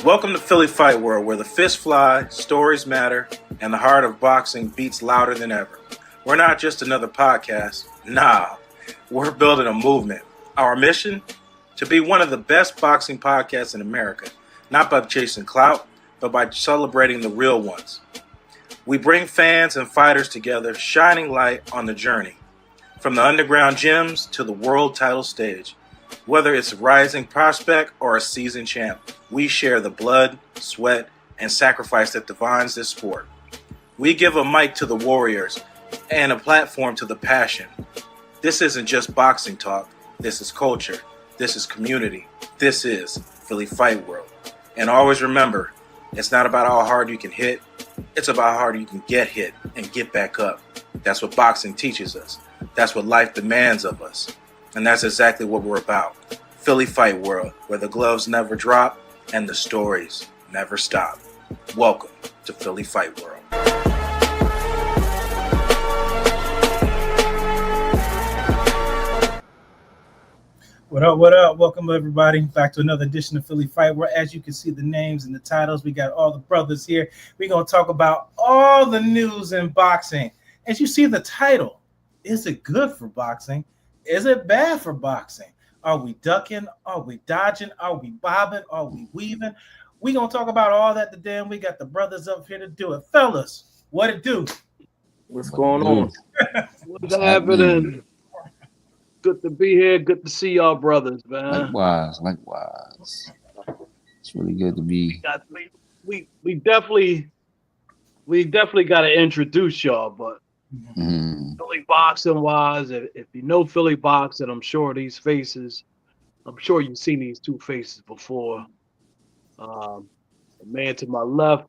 Welcome to Philly Fight World, where the fists fly, stories matter, and the heart of boxing beats louder than ever. We're not just another podcast. Nah, we're building a movement. Our mission? To be one of the best boxing podcasts in America, not by chasing clout, but by celebrating the real ones. We bring fans and fighters together, shining light on the journey, from the underground gyms to the world title stage. Whether it's a rising prospect or a seasoned champ, we share the blood, sweat, and sacrifice that defines this sport. We give a mic to the warriors and a platform to the passion. This isn't just boxing talk. This is culture. This is community. This is Philly Fight World. And always remember, it's not about how hard you can hit. It's about how hard you can get hit and get back up. That's what boxing teaches us. That's what life demands of us. And that's exactly what we're about. Philly Fight World, where the gloves never drop and the stories never stop. Welcome to Philly Fight World. What up, what up? Welcome, everybody, back to another edition of Philly Fight World. As you can see the names and the titles, we got all the brothers here. We're going to talk about all the news in boxing. As you see the title, is it good for boxing? Is it bad for boxing? Are we ducking? Are we dodging? Are we bobbing? Are we weaving? We're going to talk about all that today, and we got the brothers up here to do it. Fellas, what it do? What's going on? What's happening? Good to be here. Good to see y'all brothers, man. Likewise. It's really good to be. We definitely got to introduce y'all, but Philly boxing wise, if you know Philly boxing, I'm sure you've seen these two faces before. The man to my left,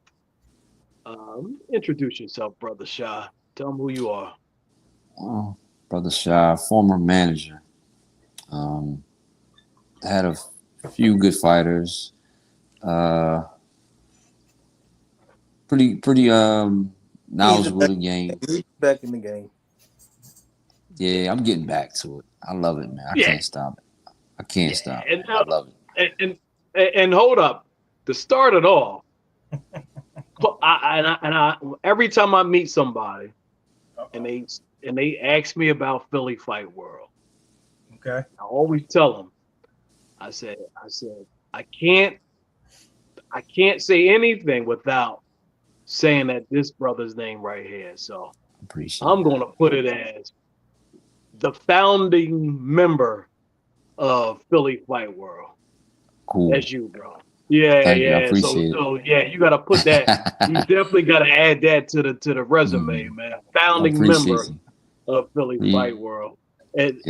introduce yourself, Brother Sha. Tell them who you are. Well, Brother Sha, former manager. Had a few good fighters. Pretty knowledgeable in the game. Back in the game. Yeah, I'm getting back to it. I love it, man. I can't stop it. I can't stop it. I love it. And hold up, to start it off, I every time I meet somebody, and they ask me about Philly Fight World, Okay. I always tell them, I said, I can't say anything without saying that this brother's name right here. So I'm going to put it as the founding member of Philly Fight World. Cool. That's you, bro. Yeah. Thank you. I appreciate it. So yeah, you got to put that. You definitely got to add that to the resume, man. Founding member of Philly Fight World. And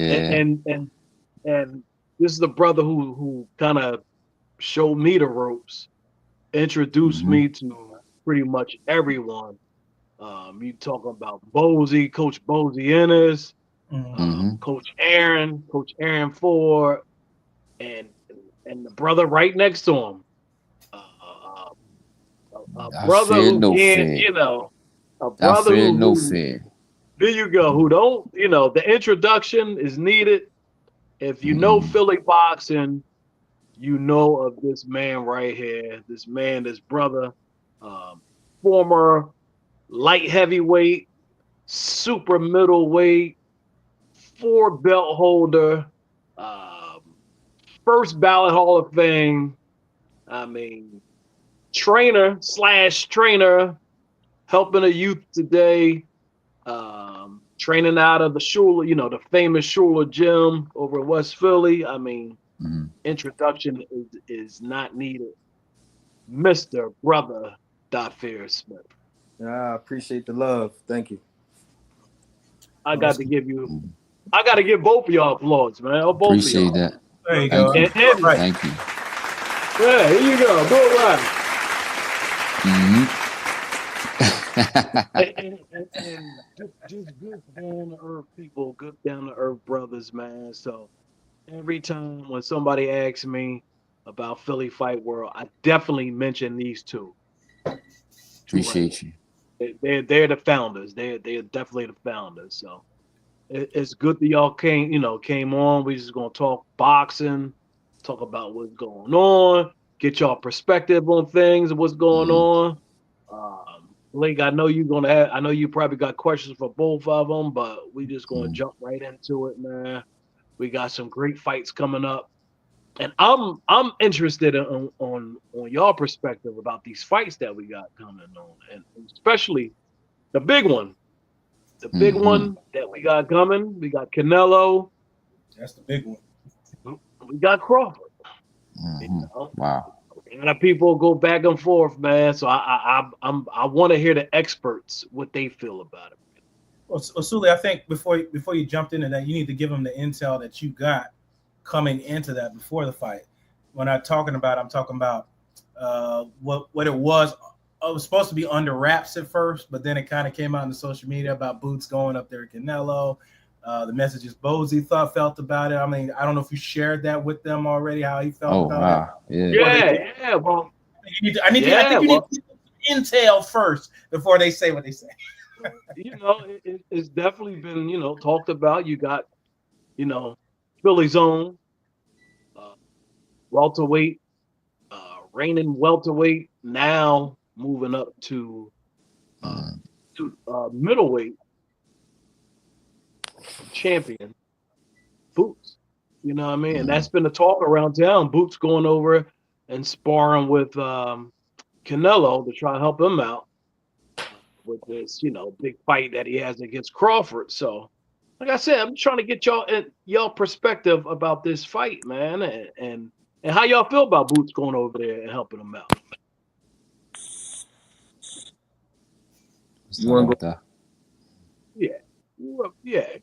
this is the brother who kind of showed me the ropes, introduced me to pretty much everyone. You talking about Bozy, Coach Bozy Ennis, Coach Aaron Ford, and the brother right next to him, a brother who can't, a brother who fair. There you go. Who don't, the introduction is needed. If you know Philly boxing, you know of this man right here, this brother, former light heavyweight, super middleweight, 4-belt holder, first ballot Hall of Fame. I mean, trainer, helping the youth today, training out of the Sooly, the famous Sooly gym over in West Philly. I mean, introduction is not needed. Mr. Brother Dhafir Smith. I appreciate the love. Thank you. I got to give both of y'all applause, man. Both Appreciate of y'all. that. There you go. Thank you. Yeah, here you go. Do it right. and just good down to earth people, good down to earth brothers, man. So every time when somebody asks me about Philly Fight World, I definitely mention these two. Appreciate you. They're the founders. They're definitely the founders. So it's good that y'all came on. We just gonna talk boxing, talk about what's going on. get y'all perspective on things and what's going on. Blake, I know you probably got questions for both of them, but we just gonna jump right into it, man. We got some great fights coming up, and I'm interested on y'all perspective about these fights that we got coming on, and especially the big one. The big one that we got coming. We got Canelo. That's the big one. We got Crawford. You know? Wow. A lot of people go back and forth, man. So I want to hear the experts what they feel about it. Well, Sooly, I think before you jumped into that, you need to give them the intel that you got coming into that before the fight. When I'm talking about what it was. It was supposed to be under wraps at first, but then it kind of came out in the social media about Boots going up there at Canelo. The messages Bozy felt about it. I mean, I don't know if you shared that with them already, how he felt about it. Yeah. Well, I think you need to get intel first before they say what they say. It's definitely been, talked about. You got, Philly's own welterweight, reigning welterweight, now moving up to middleweight champion, Boots. You know what I mean? And that's been the talk around town. Boots going over and sparring with Canelo to try to help him out with this, big fight that he has against Crawford. So, like I said, I'm trying to get y'all perspective about this fight, man, and how y'all feel about Boots going over there and helping him out. You want to go? Yeah.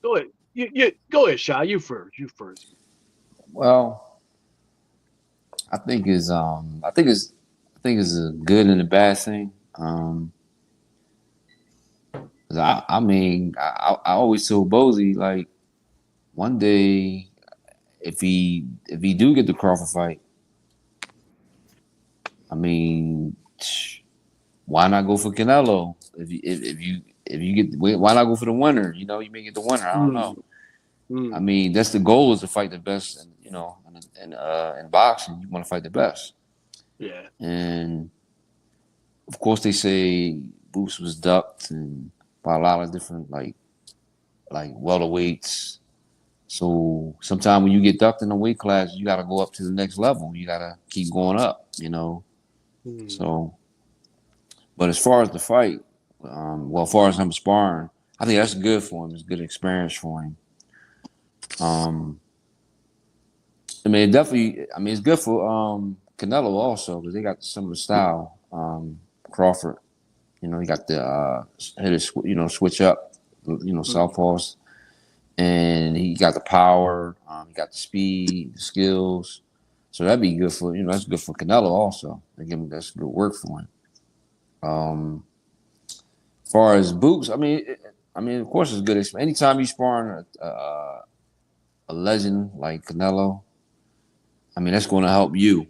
Go ahead. You go ahead, Sha. You first. Well, I think it's a good and a bad thing. I mean, I always told Bozy, like, one day if he do get the Crawford fight, I mean, why not go for Canelo? If you get, why not go for the winner? You may get the winner. I don't know. I mean, that's the goal, is to fight the best. In boxing, you want to fight the best. Yeah. And of course, they say Boots was ducked and by a lot of different like welterweights. So sometimes when you get ducked in a weight class, you got to go up to the next level. You got to keep going up. So. But as far as the fight, as far as him sparring, I think that's good for him. It's a good experience for him. I mean, it's good for Canelo also, because they got similar style. Crawford, he got the hitters, switch up, southpaws, and he got the power. He got the speed, the skills. So that'd be good for that's good for Canelo also. Again, that's good work for him. As far as Boots, I mean, of course, it's good. Anytime you sparring a legend like Canelo, I mean, that's going to help you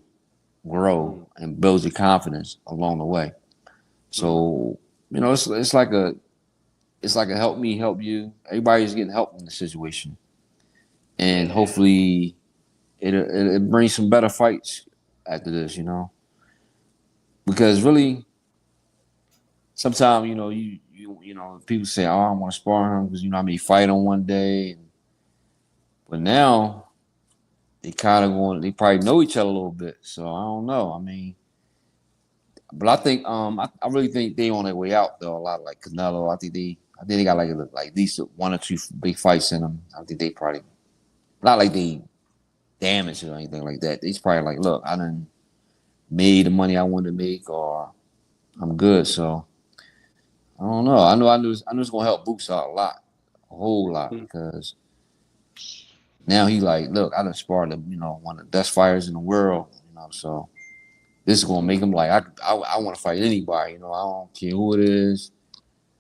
grow and build your confidence along the way. So, it's like a help me, help you. Everybody's getting help in the situation, and hopefully, it brings some better fights after this. Because really. Sometimes, people say, "Oh, I want to spar him because I may fight on one day." But now they they probably know each other a little bit. So I don't know. I mean, but I think I really think they on their way out though. A lot like Canelo. I think they got like at least one or two big fights in them. I think they probably not like they damaged or anything like that. They just probably like, look, I done made the money I wanted to make, or I'm good. So. I don't know. I knew it's gonna help Boots out a whole lot, because now he like, look, I done sparred one of the best fighters in the world, so this is gonna make him like, I want to fight anybody, I don't care who it is,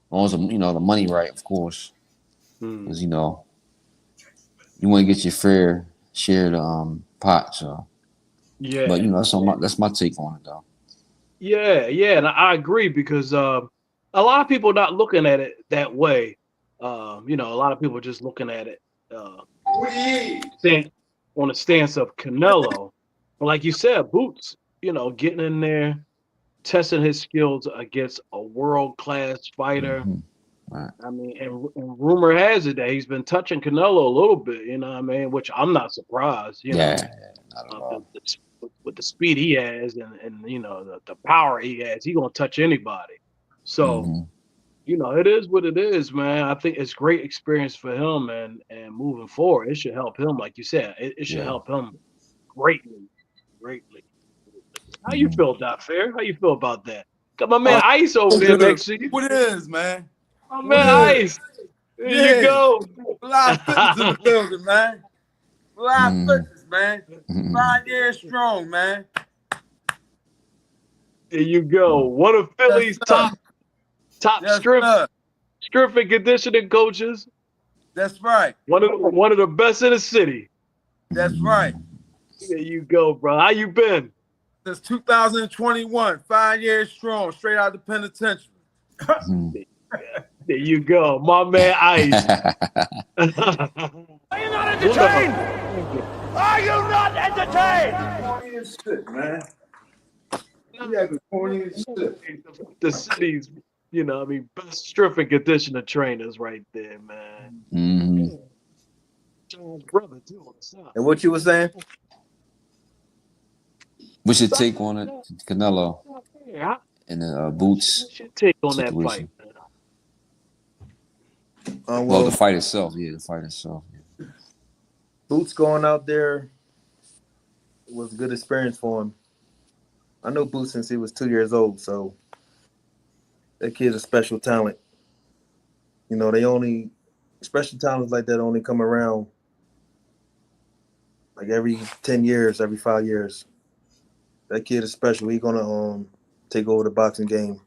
as long as the money right, of course, because you want to get your fair share of the pot, so yeah. But that's my take on it though. Yeah, and I agree, because a lot of people are not looking at it that way. A lot of people are just looking at it on the stance of Canelo. But like you said, Boots, getting in there, testing his skills against a world-class fighter. Right. I mean, and rumor has it that he's been touching Canelo a little bit, you know what I mean? Which I'm not surprised, Not at all. with the speed he has and the power he has, he's gonna touch anybody. So, it is what it is, man. I think it's great experience for him and moving forward, it should help him, like you said, it should help him greatly. How you feel, Dhafir? How you feel about that? Got my man Ice over there next to you. What it is, man? My man Ice. There you go. Live fitness in the building, man. Live fitness, man. 5 years strong, man. There you go. One of Philly's top strength and conditioning coaches. That's right. One of the best in the city. That's right. There you go, bro. How you been? Since 2021, 5 years strong, straight out of the penitentiary. There you go, my man Ice. Are you not entertained? Are you not entertained? Corny as shit, man. Yeah, corny as shit. The city's, best strength and conditioner trainers right there, man. John's brother too on the side. And what you were saying? What's your take on it, Canelo? Yeah, And the Boots what's your take on that situation? fight? Well, the fight itself. Yeah, the fight itself. Yeah. Boots going out there was a good experience for him. I know Boots since he was 2 years old, so that kid's a special talent. Special talents like that only come around like every 10 years, every 5 years. That kid is special. He's gonna take over the boxing game.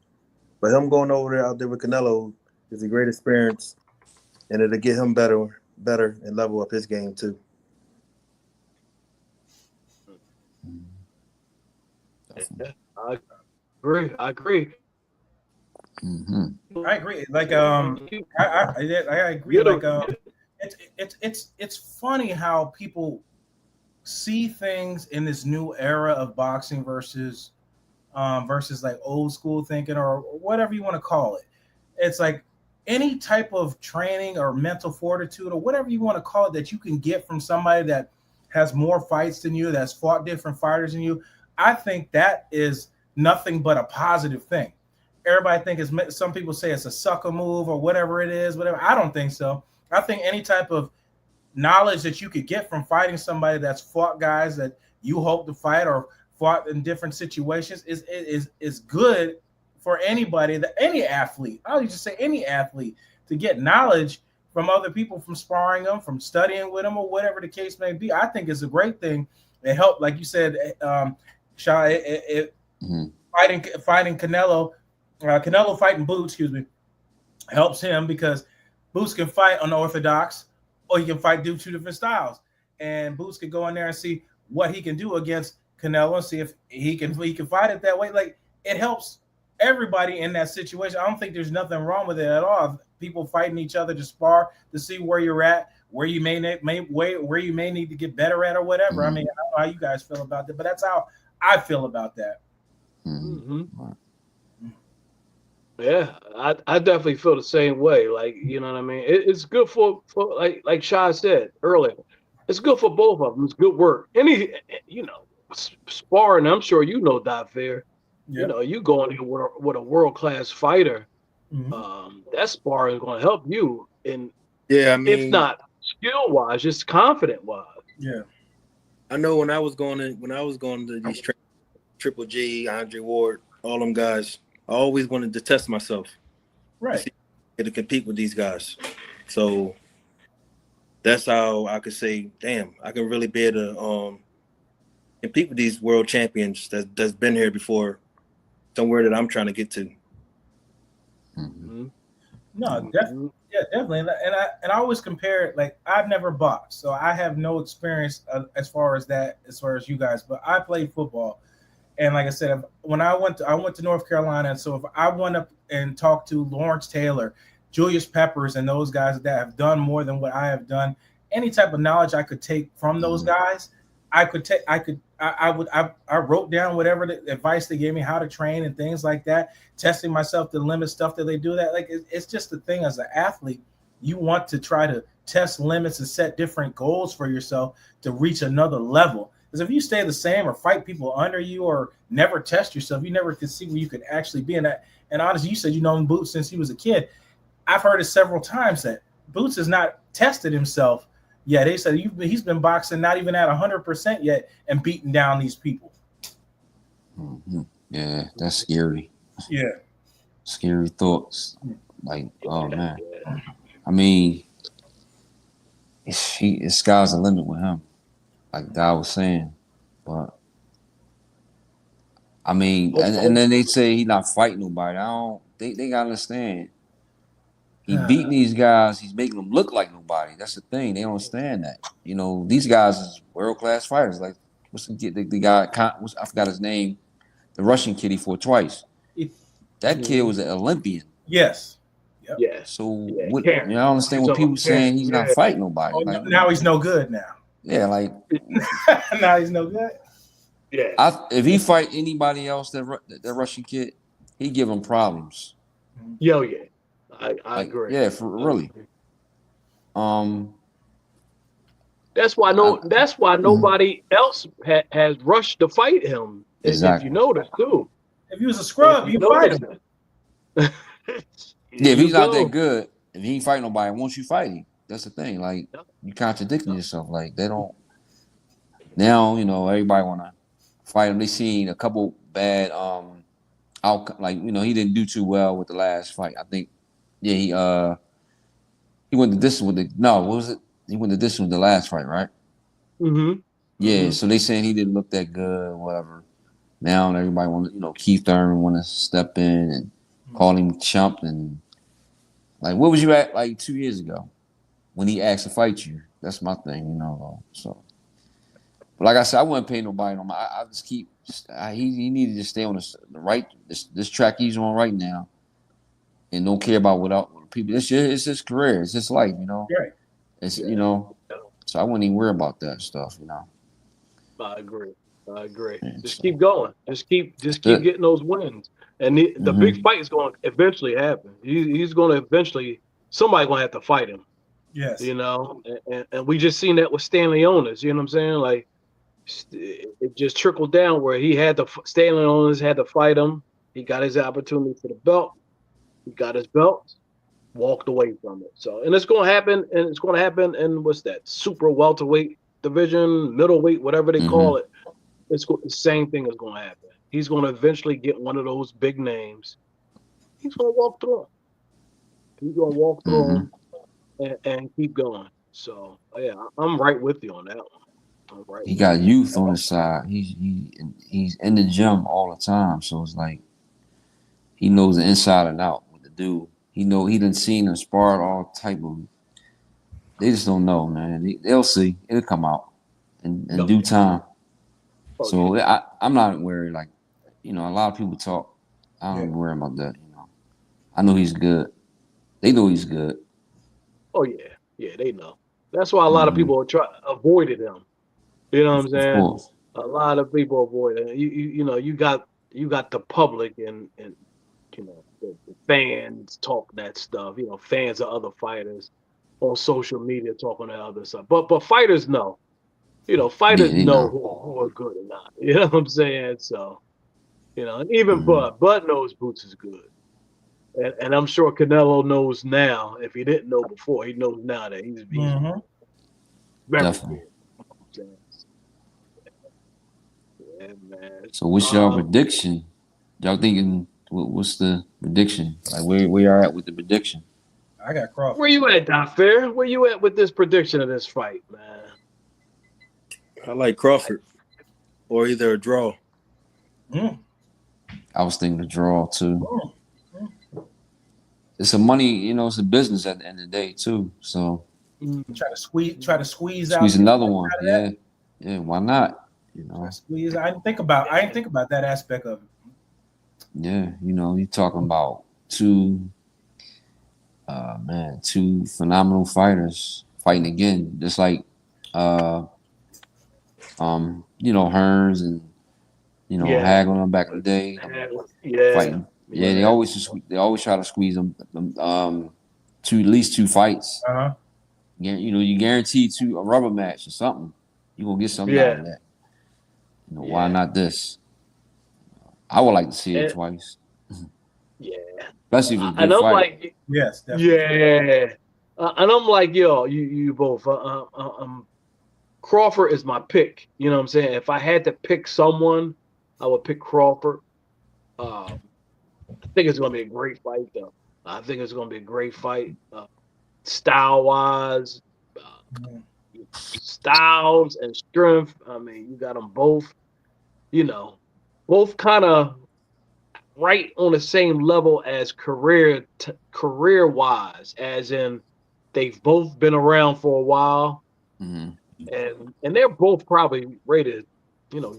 But him going out there with Canelo is a great experience, and it'll get him better and level up his game too. Yeah, I agree. I agree. Like I agree. Like it's funny how people see things in this new era of boxing versus like old school thinking or whatever you want to call it. It's like any type of training or mental fortitude or whatever you want to call it that you can get from somebody that has more fights than you, that's fought different fighters than you. I think that is nothing but a positive thing. Everybody think some people say it's a sucker move or whatever it is, whatever. I don't think so. I think any type of knowledge that you could get from fighting somebody that's fought guys that you hope to fight or fought in different situations is good for anybody, any athlete. I'll just say any athlete to get knowledge from other people, from sparring them, from studying with them, or whatever the case may be. I think it's a great thing. It helped, like you said, Sha. Fighting Canelo, Canelo fighting Boots, helps him because Boots can fight unorthodox, or he can fight two different styles, and Boots can go in there and see what he can do against Canelo and see if he can fight it that way. Like, it helps everybody in that situation. I don't think there's nothing wrong with it at all. People fighting each other to spar to see where you're at, where you may need to get better at or whatever. I mean, I don't know how you guys feel about that, but that's how I feel about that. Yeah, I definitely feel the same way. Like, you know what I mean? It's good for like Sha said earlier. It's good for both of them. It's good work. Sparring, I'm sure Dhafir. Yeah. You go in here with a world-class fighter, that sparring is going to help you in, if not skill-wise, just confident-wise. Yeah. I know when I was going to these Triple G, Andre Ward, all them guys, I always wanted to test myself. Right. To compete with these guys. So that's how I could say, damn, I can really be able to compete with these world champions that's been here before, somewhere that I'm trying to get to. No, definitely. And I always compare it. Like, I've never boxed, so I have no experience as far as you guys. But I played football, and like I said, when I went to North Carolina, and so if I went up and talked to Lawrence Taylor, Julius Peppers, and those guys that have done more than what I have done, any type of knowledge I could take from those guys, I wrote down whatever the advice they gave me, how to train and things like that, testing myself to limit stuff that they do that. Like it's just the thing as an athlete, you want to try to test limits and set different goals for yourself to reach another level. Because if you stay the same or fight people under you or never test yourself, you never could see where you could actually be in that. And honestly, you said you known Boots since he was a kid. I've heard it several times that Boots has not tested himself yet. They said he's been boxing not even at 100% yet and beating down these people. Mm-hmm. Yeah, that's scary. Yeah. Scary thoughts. Like, oh, man. I mean, it's sky's the limit with him, like Guy was saying. But I mean, and then they say he's not fighting nobody. They gotta understand. He beating these guys. He's making them look like nobody. That's the thing. They don't understand that. You know, these guys is world-class fighters. Like, what's the guy? I forgot his name. The Russian kid he fought twice. That kid was an Olympian. Yes. Yep. Yeah. So what, I don't understand what people saying he's not fighting nobody. Oh, like, now he's no good now. Yeah, like now he's no good. Yeah. If he fight anybody else, that Russian kid, he give him problems. Yo, yeah. I agree. Yeah, really. That's why nobody else has rushed to fight him. Exactly. If you notice too. If he was a scrub, you fight him. Yeah, if he's not that good, if he ain't fighting nobody, won't you fight him? That's the thing. Like, you contradicting yourself. Like, they don't. Now, you know, everybody want to fight him. They seen a couple bad outcome. Like, you know, he didn't do too well with the last fight. I think, yeah, he went the distance with the. No, what was it? He went the distance with the last fight, right? Mm-hmm. Yeah, mm-hmm. So they saying he didn't look that good, whatever. Now everybody want to, you know, Keith Thurman want to step in and call him chump and like, what was you at like 2 years ago when he asked to fight you? That's my thing, you know. So, but like I said, I wouldn't pay nobody no mind. I just keep. He needed to stay on the right this track he's on right now, and don't care about what people. It's his career. It's his life, you know. Right. It's you know. So I wouldn't even worry about that stuff, you know. I agree. Yeah, Just keep going. Just keep getting those wins. And the big fight is going to eventually happen. He's going to eventually, somebody's going to have to fight him. Yes. You know, and we just seen that with Stanley Onis. You know what I'm saying? Like, it just trickled down where Stanley Onis had to fight him. He got his opportunity for the belt. He got his belt, walked away from it. So, and it's going to happen. And it's going to happen in what's that? Super welterweight division, middleweight, whatever they call it. The same thing is going to happen. He's going to eventually get one of those big names. He's going to walk through them. And keep going. So, yeah, I'm right with you on that one. He got youth on his side. He's in the gym all the time. So it's like he knows the inside and out what to do. He done seen and sparred all type of. They just don't know, man. They'll see. It'll come out in due time. So I'm not worried. Like, you know, a lot of people talk. I don't worry about that. You know, I know he's good. They know he's good. Oh yeah, they know. That's why a lot of people avoided him. You know what I'm saying? Of course. A lot of people avoided him. You know, you got the public and you know the fans talk that stuff. You know, fans of other fighters on social media talking that other stuff. But fighters know. You know, fighters know who are good or not. You know what I'm saying? So, you know, and even Bud knows Boots is good. And I'm sure Canelo knows now. If he didn't know before, he knows now that he's very definitely good. Yeah, man. So what's your prediction? Y'all thinking what's the prediction? Like where y'all at with the prediction? I got Crawford. Where you at, Dhafir? Where you at with this prediction of this fight, man? I like Crawford, or either a draw. I was thinking a draw too. It's a money, you know, it's a business at the end of the day too. So try to squeeze another one. Yeah, why not? You know, squeeze. I didn't think about that aspect of it. Yeah, you know, you're talking about two phenomenal fighters fighting again. Just like Hearns and Hagler on back in the day. Fighting. Yeah, they always try to squeeze them at least two fights. Uh-huh. You guarantee a rubber match or something. You're gonna get something out of that. Why not this? I would like to see it twice. Yeah. Especially if it's a good and I'm fight. like, yes, definitely. Yeah. And I'm like, yo, you both. Crawford is my pick. You know what I'm saying? If I had to pick someone, I would pick Crawford. I think it's going to be a great fight, though. I think it's going to be a great fight, style-wise, styles and strength. I mean, you got them both, both kind of right on the same level as career-wise, as in they've both been around for a while, and they're both probably ready to,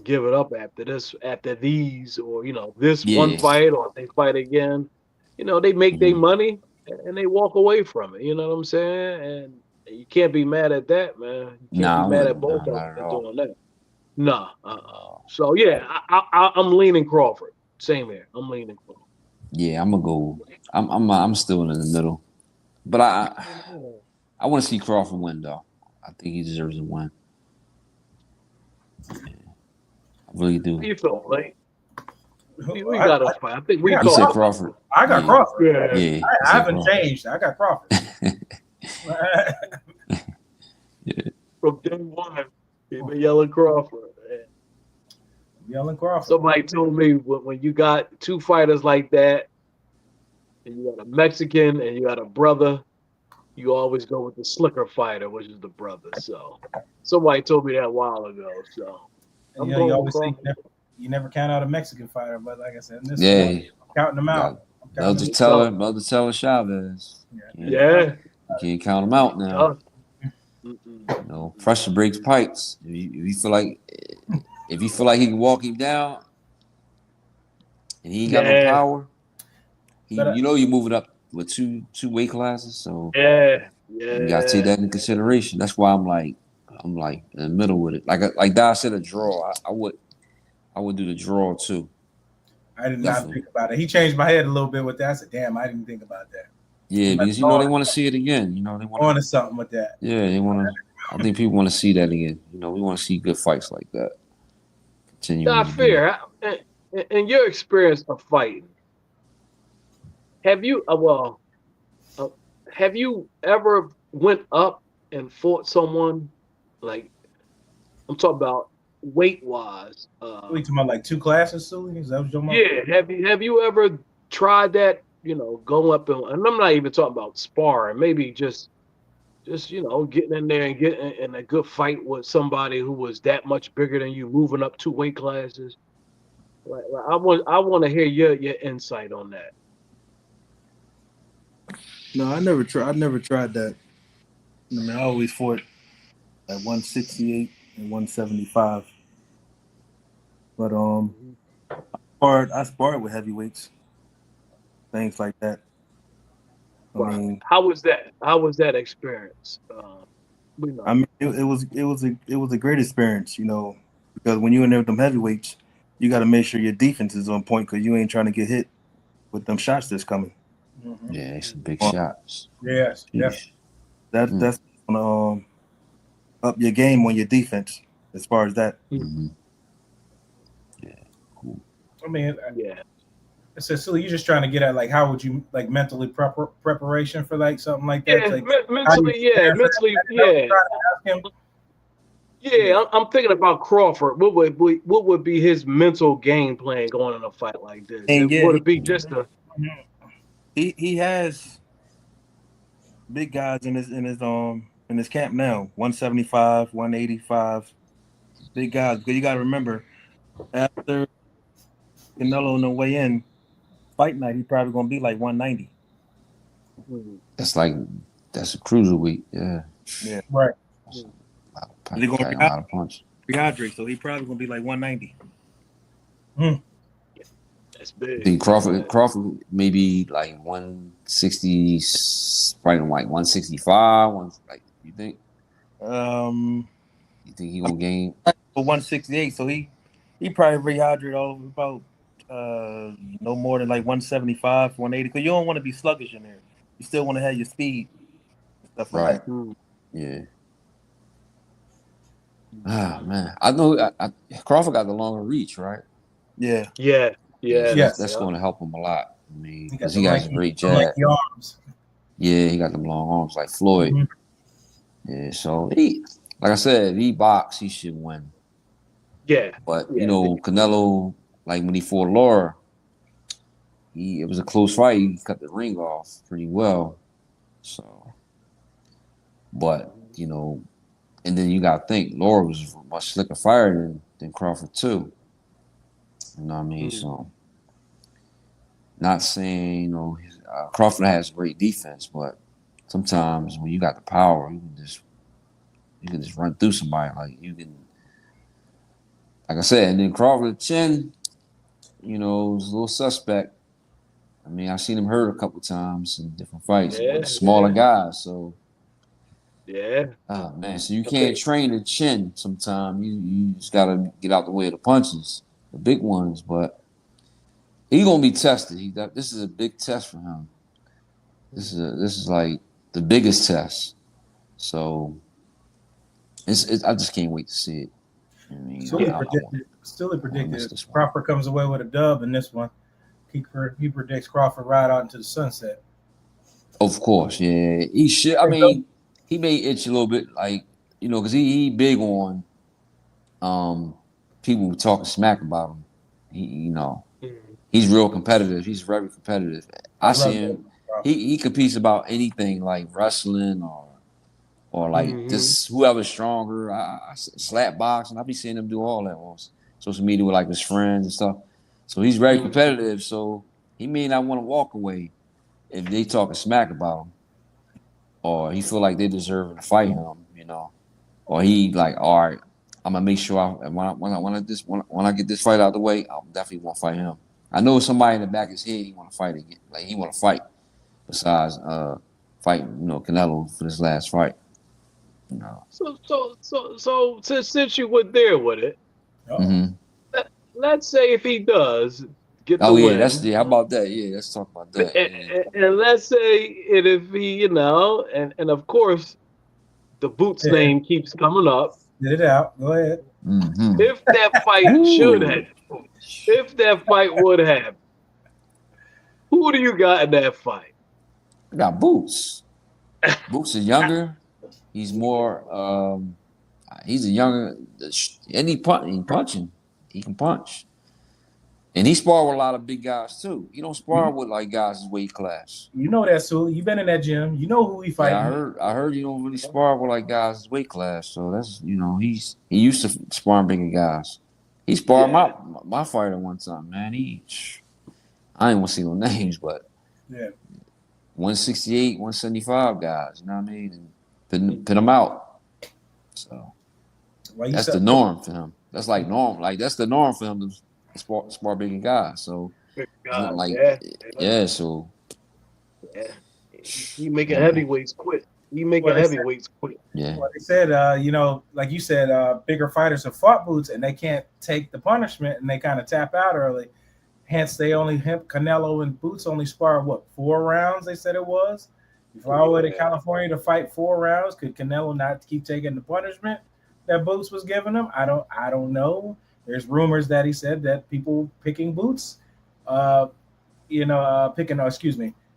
give it up after these, or this one fight, or if they fight again, they make their money and they walk away from it. You know what I'm saying? And you can't be mad at that, man. You can't be mad at both of them doing that. Nah. So yeah, I'm leaning Crawford. Same here. I'm leaning Crawford. Yeah, I'm gonna go. I'm still in the middle, but I want to see Crawford win though. I think he deserves a win. Yeah, I really do. How you feel, Blake? We got a fight. I think we You said Crawford. I got Crawford. Yeah. I haven't changed. I got Crawford. From day one, he been yelling Crawford. Yelling Crawford. Somebody told me when you got two fighters like that, and you got a Mexican and you got a brother, you always go with the slicker fighter, which is the brother. So somebody told me that a while ago. So you always say you never count out a Mexican fighter, but like I said, in this I'm counting them out. Mother Teller Chavez. Yeah. You can't count them out now. Pressure breaks pipes. If you feel like he can walk him down and he ain't got no power, you're moving up with two weight classes, so you gotta take that into consideration. That's why I'm like in the middle with it. Like Dad said, a draw. I would do the draw too. I did not think about it. He changed my head a little bit with that. I said, damn, I didn't think about that. Yeah, because they want to see it again. They want to something with that. Yeah, they want to. I think people want to see that again. We want to see good fights like that. Continue. Not fair. In your experience of fighting, have you ever went up and fought someone, like, I'm talking about weight wise? We talking about like two classes, Sooly? Is that what you're talking about? Yeah. Have you ever tried that? Go up and I'm not even talking about sparring. Maybe just getting in there and getting in a good fight with somebody who was that much bigger than you, moving up 2 weight classes. Like I want to hear your insight on that. No, I never tried that. I mean, I always fought at 168 and 175. But I sparred with heavyweights, things like that. I mean, how was that? How was that experience? I mean, it was a great experience, because when you're in there with them heavyweights, you got to make sure your defense is on point because you ain't trying to get hit with them shots that's coming. Mm-hmm. Yeah, it's some big shots. Yes, that's gonna up your game on your defense as far as that. Mm-hmm. Yeah, cool. I mean, So you're just trying to get at, like, how would you, like, mentally preparation for, like, something like that? Yeah, I'm thinking about Crawford. What would be his mental game plan going in a fight like this? Would it be just a? He has big guys in his camp now. 175, 185, big guys. But you got to remember, after Canelo on the way in, fight night, he's probably gonna be like 190. That's a cruiserweight, yeah. Yeah. Right. He's gonna rehydrate, so he's probably gonna be like 190. That's big. I think Crawford maybe like 160, fighting like 165. You think? You think he gonna gain? for 168. So he probably rehydrated all of about no more than like 175, 180. Because you don't want to be sluggish in there. You still want to have your speed and stuff like Right. that. Yeah. Ah, man. I know Crawford got the longer reach, right? Yeah. Yeah. So Yeah. that's going to help him a lot. I mean, He got because he got a great jab. arms. Yeah, he got them long arms like Floyd. Mm-hmm. Yeah, so like I said, if he box, he should win. Yeah. But you know, Canelo, like when he fought Laura, it was a close fight. He cut the ring off pretty well. So, but you know, and then you got to think Laura was a much slicker fighter than Crawford too. You know what I mean? So, not saying Crawford has great defense, but sometimes when you got the power, you can just run through somebody. Like I said, and then Crawford chin, was a little suspect. I mean, I've seen him hurt a couple times in different fights with smaller guys. So, oh man, so you can't train the chin sometimes. You just gotta get out the way of the punches, the big ones. But he's gonna be tested. This is a big test for him. This is like the biggest test. So, I just can't wait to see it. I mean, Sooly predicted Crawford comes away with a dub in this one. He predicts Crawford ride out into the sunset. Of course, yeah. He should. I mean, he may itch a little bit, like, because he big on people talking smack about him. He's real competitive. He's very competitive. I see him. He competes about anything like wrestling or like this whoever's stronger. I slap boxing. I be seeing him do all that on social media with like his friends and stuff. So he's very competitive. So he may not want to walk away if they talking smack about him, or he feel like they deserve to fight him, or he like, all right, I'm gonna make sure when I get this fight out of the way, I definitely want to fight him. I know somebody in the back of his head he want to fight again, like he want to fight. Besides fighting, Canelo for this last fight. So since you were there with it, let's say if he does get the win. How about that? Yeah, let's talk about that. And let's say if he, and of course, the Boots name keeps coming up. Get it out. Go ahead. If that fight if that fight would happen, who do you got in that fight? I got Boots. Boots is younger. He's more. He's a younger, and he punching. He can punch, and he sparred with a lot of big guys too. He don't spar with like guys his weight class. You know that, Sooly. You've been in that gym. You know who he fighting. Yeah, I heard. You don't really spar with like guys his weight class. So that's he used to sparring bigger guys. He sparred my fighter one time, man. I ain't want to see no names, but 168, 175 guys. You know what I mean? And pin them out. So that's the norm for him. That's like norm. Like that's the norm for him to spar bigger guys. So So he making heavyweights quit. Yeah. Well, they said, like you said, bigger fighters have fought Boots and they can't take the punishment and they kind of tap out early. Hence, Canelo and Boots only sparred 4 rounds? They said it was. You fly away to California to fight 4 rounds. Could Canelo not keep taking the punishment that Boots was giving him? I don't know. There's rumors that he said that people picking Boots,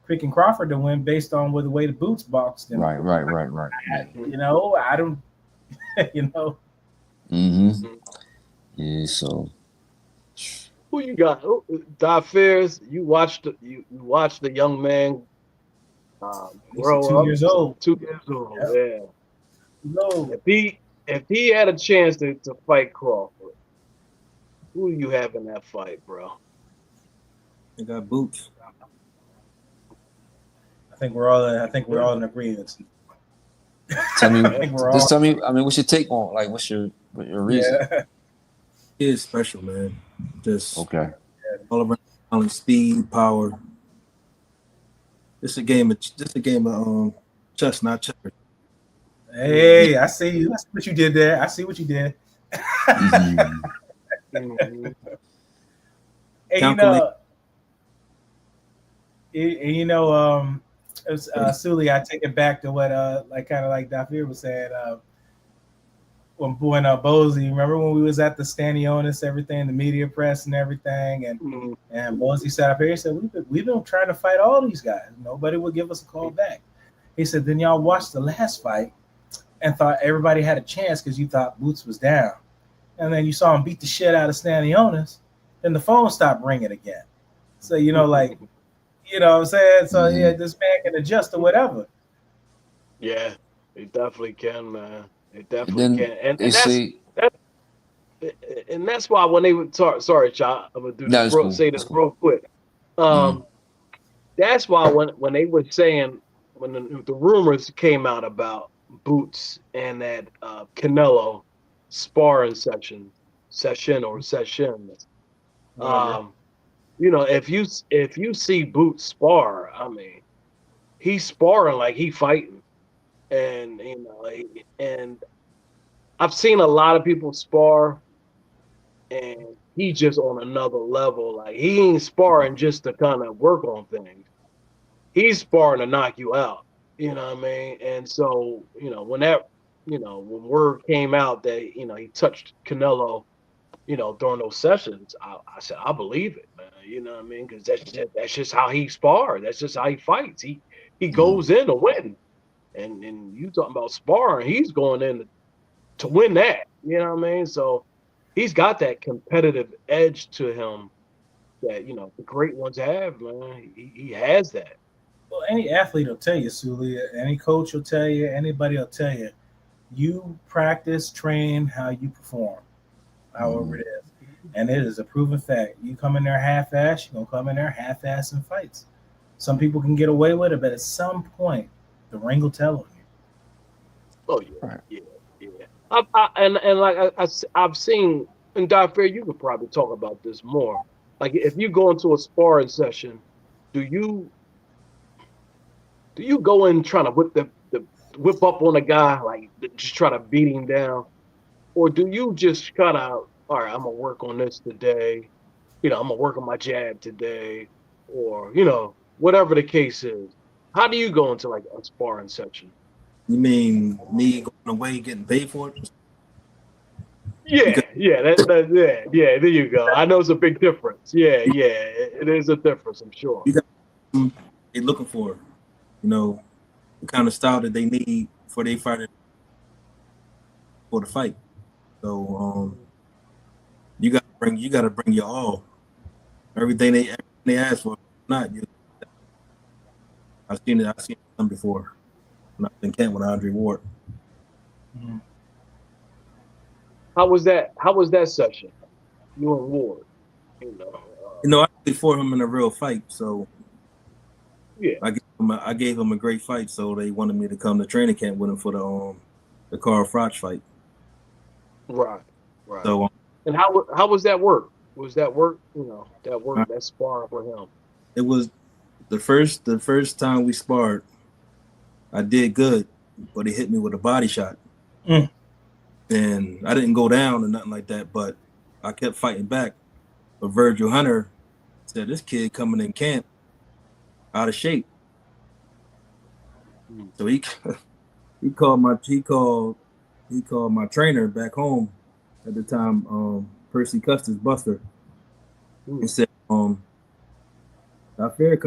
picking Crawford to win based on the way the Boots boxed him. Right. I don't. Yeah. So. Who you got? Dhafir, you watched the young man grow up. 2 years old. 2 years old. Yeah. No. If he had a chance to fight Crawford, who do you have in that fight, bro? I got Boots. I think we're all in agreement. Tell me. I mean, what's your take on? Like, what's your reason? Yeah. He is special, man. Just okay. All around speed, power. It's a game of chess, not checkers. Hey, I see you. I see what you did there. I see what you did. Mm-hmm. It was, Sooly, I take it back to what like kind of like Dhafir was saying. When Bozy, remember when we was at the Stanionis, everything, the media press and everything, and Bozy sat up here and said, we've been trying to fight all these guys. Nobody would give us a call back. He said, then y'all watched the last fight and thought everybody had a chance because you thought Boots was down. And then you saw him beat the shit out of Stanionis, then the phone stopped ringing again. So, like, you know what I'm saying? So, yeah, this man can adjust to whatever. Yeah, he definitely can, man. It definitely can. And that's why when they would sorry, Cha, I'm gonna do this say this real quick. That's why when they were saying when the rumors came out about Boots and that Canelo sparring sessions, if you see Boots spar, I mean, he's sparring like he fighting. And and I've seen a lot of people spar, and he just on another level. Like he ain't sparring just to kind of work on things. He's sparring to knock you out. You know what I mean? And so when word came out that he touched Canelo, during those sessions, I said I believe it, man. You know what I mean? Because that's just how he spars. That's just how he fights. He goes in to win. And you talking about sparring, he's going in to win that. You know what I mean? So he's got that competitive edge to him that, the great ones have, man. He has that. Well, any athlete will tell you, Sooly, any coach will tell you, anybody will tell you, you practice, train how you perform, however it is. And it is a proven fact. You come in there half-ass, you're going to come in there half-ass in fights. Some people can get away with it, but at some point, the ring will tell on you. Oh yeah, yeah. I've seen, and Dhafir, you could probably talk about this more. Like if you go into a sparring session, do you go in trying to whip up on a guy, like just try to beat him down, or do you just kind of, all right, I'm gonna work on this today, I'm gonna work on my jab today, or whatever the case is. How do you go into like a sparring session? You mean me going away getting paid for it? Yeah, there you go. I know it's a big difference. Yeah, it is a difference, I'm sure. You got they're looking for, the kind of style that they need for their fighter for the fight. So you gotta bring your all. Everything they ask for. Not you. I've seen it done before. When I was in camp with Andre Ward. Mm-hmm. How was that session? You and Ward, I actually fought him in a real fight, so yeah, I gave him a great fight. So they wanted me to come to training camp with him for the Carl Froch fight. Right. So and how was that work? Was that work? That sparring for him. It was the first time we sparred. I did good, but he hit me with a body shot. And I didn't go down or nothing like that, but I kept fighting back. But Virgil Hunter said, this kid coming in camp out of shape. So he called my trainer back home at the time, Percy Custis Buster, and said, Dhafir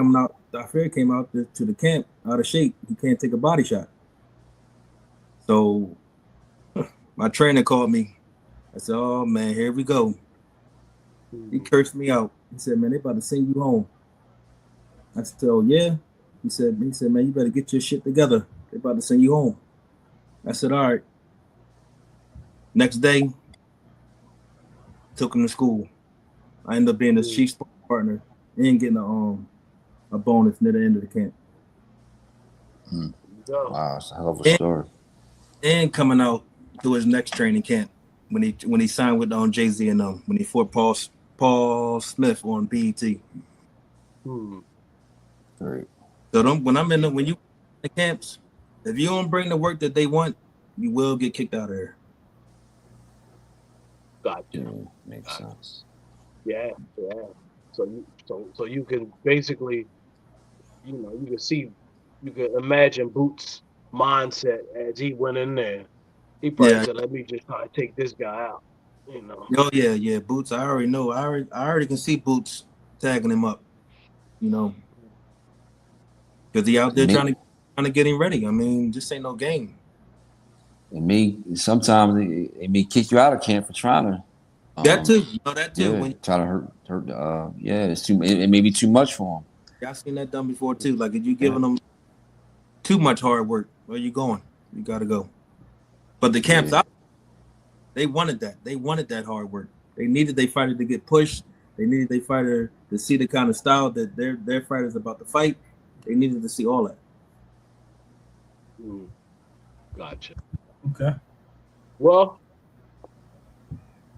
came out to the camp out of shape. He can't take a body shot. So my trainer called me. I said, oh, man, here we go. He cursed me out. He said, man, they about to send you home. I said, oh, yeah? He said, man, you better get your shit together. They about to send you home. I said, all right. Next day, took him to school. I ended up being his chief partner and getting a bonus near the end of the camp. Wow, it's a hell of a story. And coming out to his next training camp when he signed with Jay-Z and when he fought Paul Smith on BET. Great. So when you in the camps, if you don't bring the work that they want, you will get kicked out of there. Gotcha. Yeah, makes sense. Yeah. So you can basically, you can imagine Boots' mindset as he went in there. He probably Yeah. said, "Let me just try to take this guy out." You know. Oh yeah. Boots. I already know. I already can see Boots tagging him up. Because he out there trying to get him ready. I mean, this ain't no game. Sometimes it may kick you out of camp for trying to. That too. That too. Yeah, try to hurt. It's too. It may be too much for him. Yeah, I seen that done before too. Like if you giving them too much hard work, where you going? You got to go. But the camps out, they wanted that. They wanted that hard work. They needed their fighter to get pushed. They needed their fighter to see the kind of style that their fighter's about to fight. They needed to see all that. Gotcha. Okay. Well,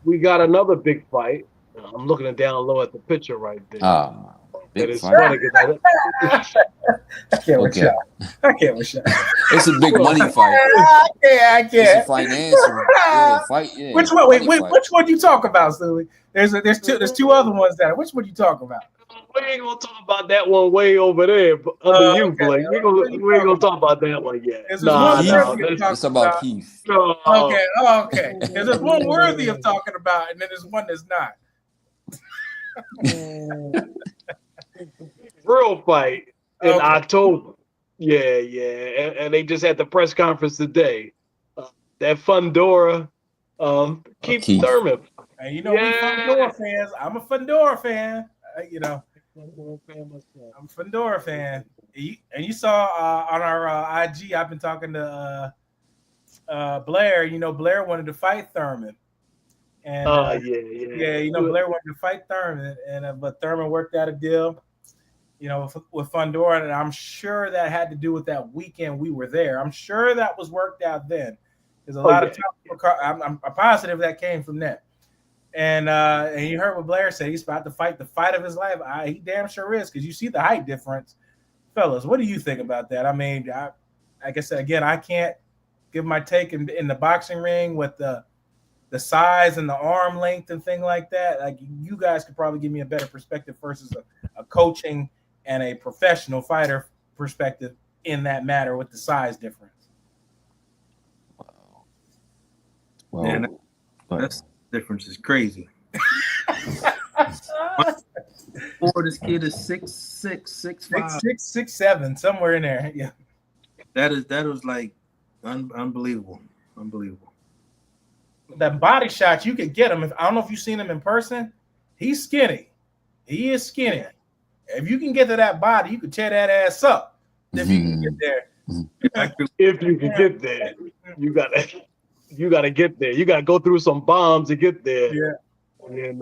we got another big fight. I'm looking down low at the picture right there. Big fight. Funny I can't with Sha. It's a big money fight. I can't. It's a financial fight. Yeah. Which one? Wait. Which one you talk about, Sooly? There's two other ones there. Which one you talk about? We ain't gonna talk about that one way over there under you, Blake. We ain't gonna talk about that one yet. It's about Keith. Okay. There's one worthy of talking about, and then there's one that's not. Real fight in October. Yeah. And they just had the press conference today. That Fundora, Keith Thurman. And we Fundora fans. I'm a Fundora fan. I'm a Fundora fan. And you saw on our IG, I've been talking to Blair. Blair wanted to fight Thurman. And Blair wanted to fight Thurman, but Thurman worked out a deal, with Fundora, and I'm sure that had to do with that weekend we were there. I'm sure that was worked out then. There's a lot of time. I'm positive that came from that. And you heard what Blair said. He's about to fight the fight of his life. He damn sure is, because you see the height difference. Fellas, what do you think about that? I mean, like I said, again, I can't give my take in the boxing ring with the size and the arm length and thing like that. Like, you guys could probably give me a better perspective versus a coaching and a professional fighter perspective in that matter with the size difference. Well, man, that's difference is crazy. This kid is 6'6", 6'5", 6'6", 6'7", somewhere in there. Yeah, that was like unbelievable. That body shot, you could get him. I don't know if you've seen him in person. He's skinny. He is skinny. If you can get to that body, you could tear that ass up. If you can get there. If you can get there, you gotta get there. You gotta go through some bombs to get there. Yeah. And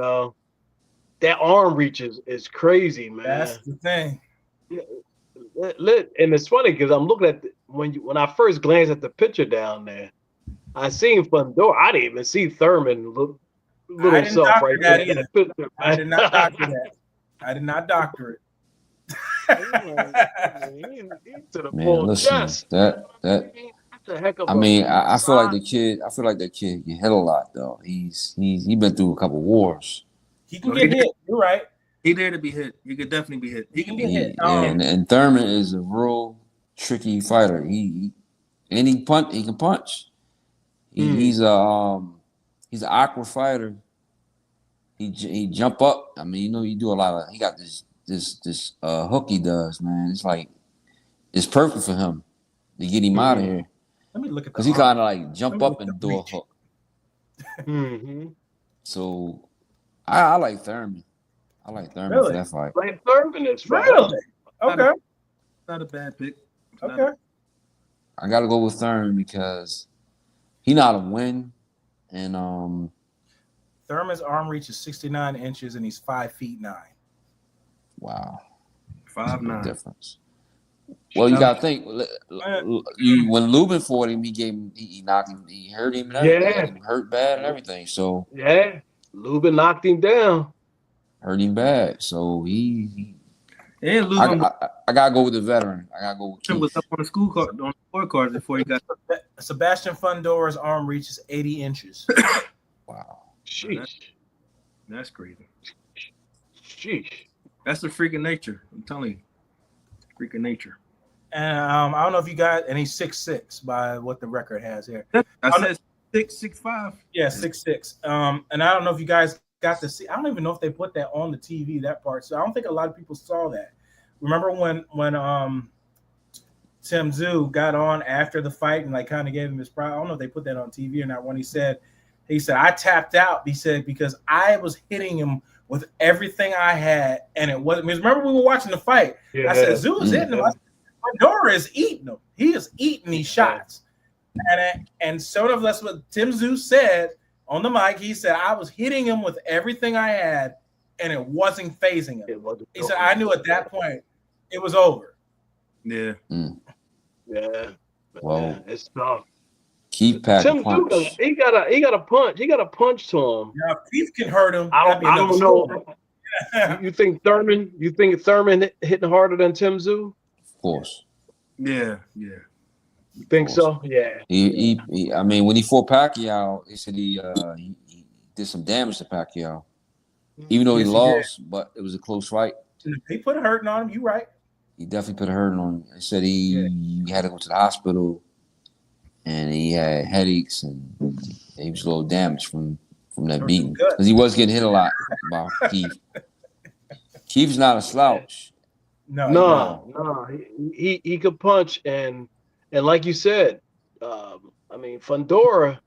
that arm reach is crazy, man. That's the thing. Yeah. And it's funny because I'm looking at when I first glanced at the picture down there, I seen Fundora. I didn't even see Thurman little self right there in the picture. I did not doctor that. I did not doctor it. Man, listen, that I mean, I feel like the kid. I feel like that kid get hit a lot though. He's been through a couple wars. He can get hit. You're right. He there to be hit. He could definitely be hit. He can be hit. And Thurman is a real tricky fighter. He can punch. He's an awkward fighter. He jump up. I mean, you do a lot of. He got this hook he does, man. It's like it's perfect for him to get him out of here. Let me look at because he kind of like jump up and do a hook. Mm-hmm. So I like Thurman. I like Thurman for that fight. Like Thurman is really okay. Not a bad pick. Okay. I gotta go with Thurman because he know how to win, and Thurman's arm reach is 69 inches and he's 5'9". Wow, 5'9". difference. Well, you gotta think. When Lubin fought him, he knocked him, he hurt him, and everything. He hurt bad and everything. So Lubin knocked him down, hurt him bad. So he Lubin. I gotta go with the veteran. I gotta go with Keith. Was up on the scorecard before he got. Sebastian Fundora's arm reach is 80 inches. Wow. Sheesh. That's crazy. Sheesh. That's the freak of nature. I'm telling you, freak of nature. And I don't know if you got, and he's 6'6" by what the record has here. I said 6'5". Yeah, 6'6". And I don't know if you guys got to see. I don't even know if they put that on the TV, that part. So I don't think a lot of people saw that. Remember when Tim Tszyu got on after the fight and like kind of gave him his pride? I don't know if they put that on TV or not. When he said I tapped out. He said because I was hitting him with everything I had, and it wasn't. Remember we were watching the fight. Yeah. I said Tszyu is hitting him. I said, Fundora is eating him. He is eating these shots. And sort of that's what Tim Tszyu said on the mic. He said, I was hitting him with everything I had, and it wasn't phasing him. He said, I knew at that point it was over. Yeah. Yeah. Well, it's tough. Keith packing punch. He got a punch. He got a punch to him. Yeah, Keith can hurt him. I don't know. You think Thurman hitting harder than Tim Tszyu? Of course. Yeah. You think so? Yeah. He I mean, when he fought Pacquiao, they said he did some damage to Pacquiao. Even though he lost, but it was a close fight. He put a hurting on him. You right. He definitely put a hurting on him. He said he had to go to the hospital, and he had headaches, and he was a little damaged from that beating because he was getting hit a lot by Keith. Keith's not a slouch. No. He could punch, and like you said, I mean Fundora,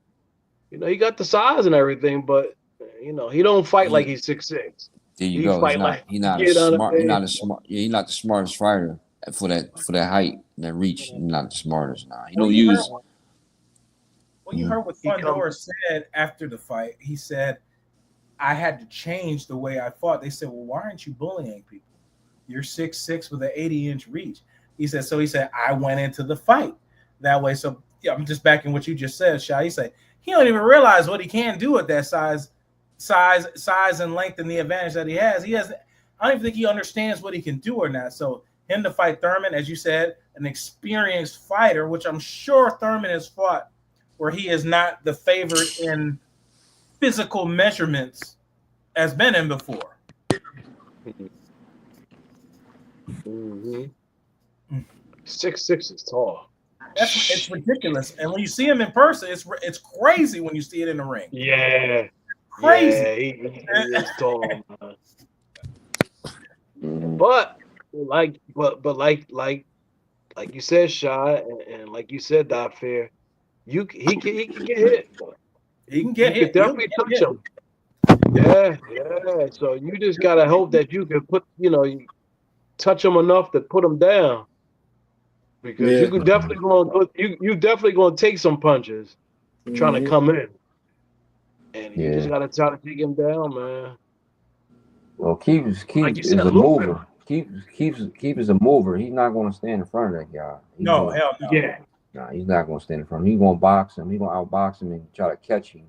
he got the size and everything, but he don't fight like he's 6'6". There you go. He's not the smartest fighter for that height, that reach. He's not the smartest. Nah, he don't use. Well, you heard what Fundora said after the fight. He said, "I had to change the way I fought." They said, "Well, why aren't you bullying people? You're 6'6" with an 80-inch reach." He said, "I went into the fight that way." So yeah, I'm just backing what you just said, Sha. He said he don't even realize what he can do at that size and length and the advantage that he has. I don't even think he understands what he can do or not. So him to fight Thurman, as you said, an experienced fighter, which I'm sure Thurman has fought where he is not the favorite in physical measurements as been in before. Mm-hmm. 6'6" is tall. It's ridiculous. And when you see him in person, it's crazy when you see it in the ring. Yeah. Crazy. Yeah, he is tall, man. But like you said, Sha, and like you said, Dhafir, he can get hit. He can get hit. Definitely touch him. Yeah. So you just gotta hope that you can you touch him enough to put him down, because you could definitely gonna take some punches trying to come in. And you just gotta try to take him down, man. Well, Keith is a mover. Keith is a mover. He's not going to stand in front of that guy. Hell no. Yeah. Nah, he's not going to stand in front of him. He's going to box him. He's going to outbox him and try to catch him.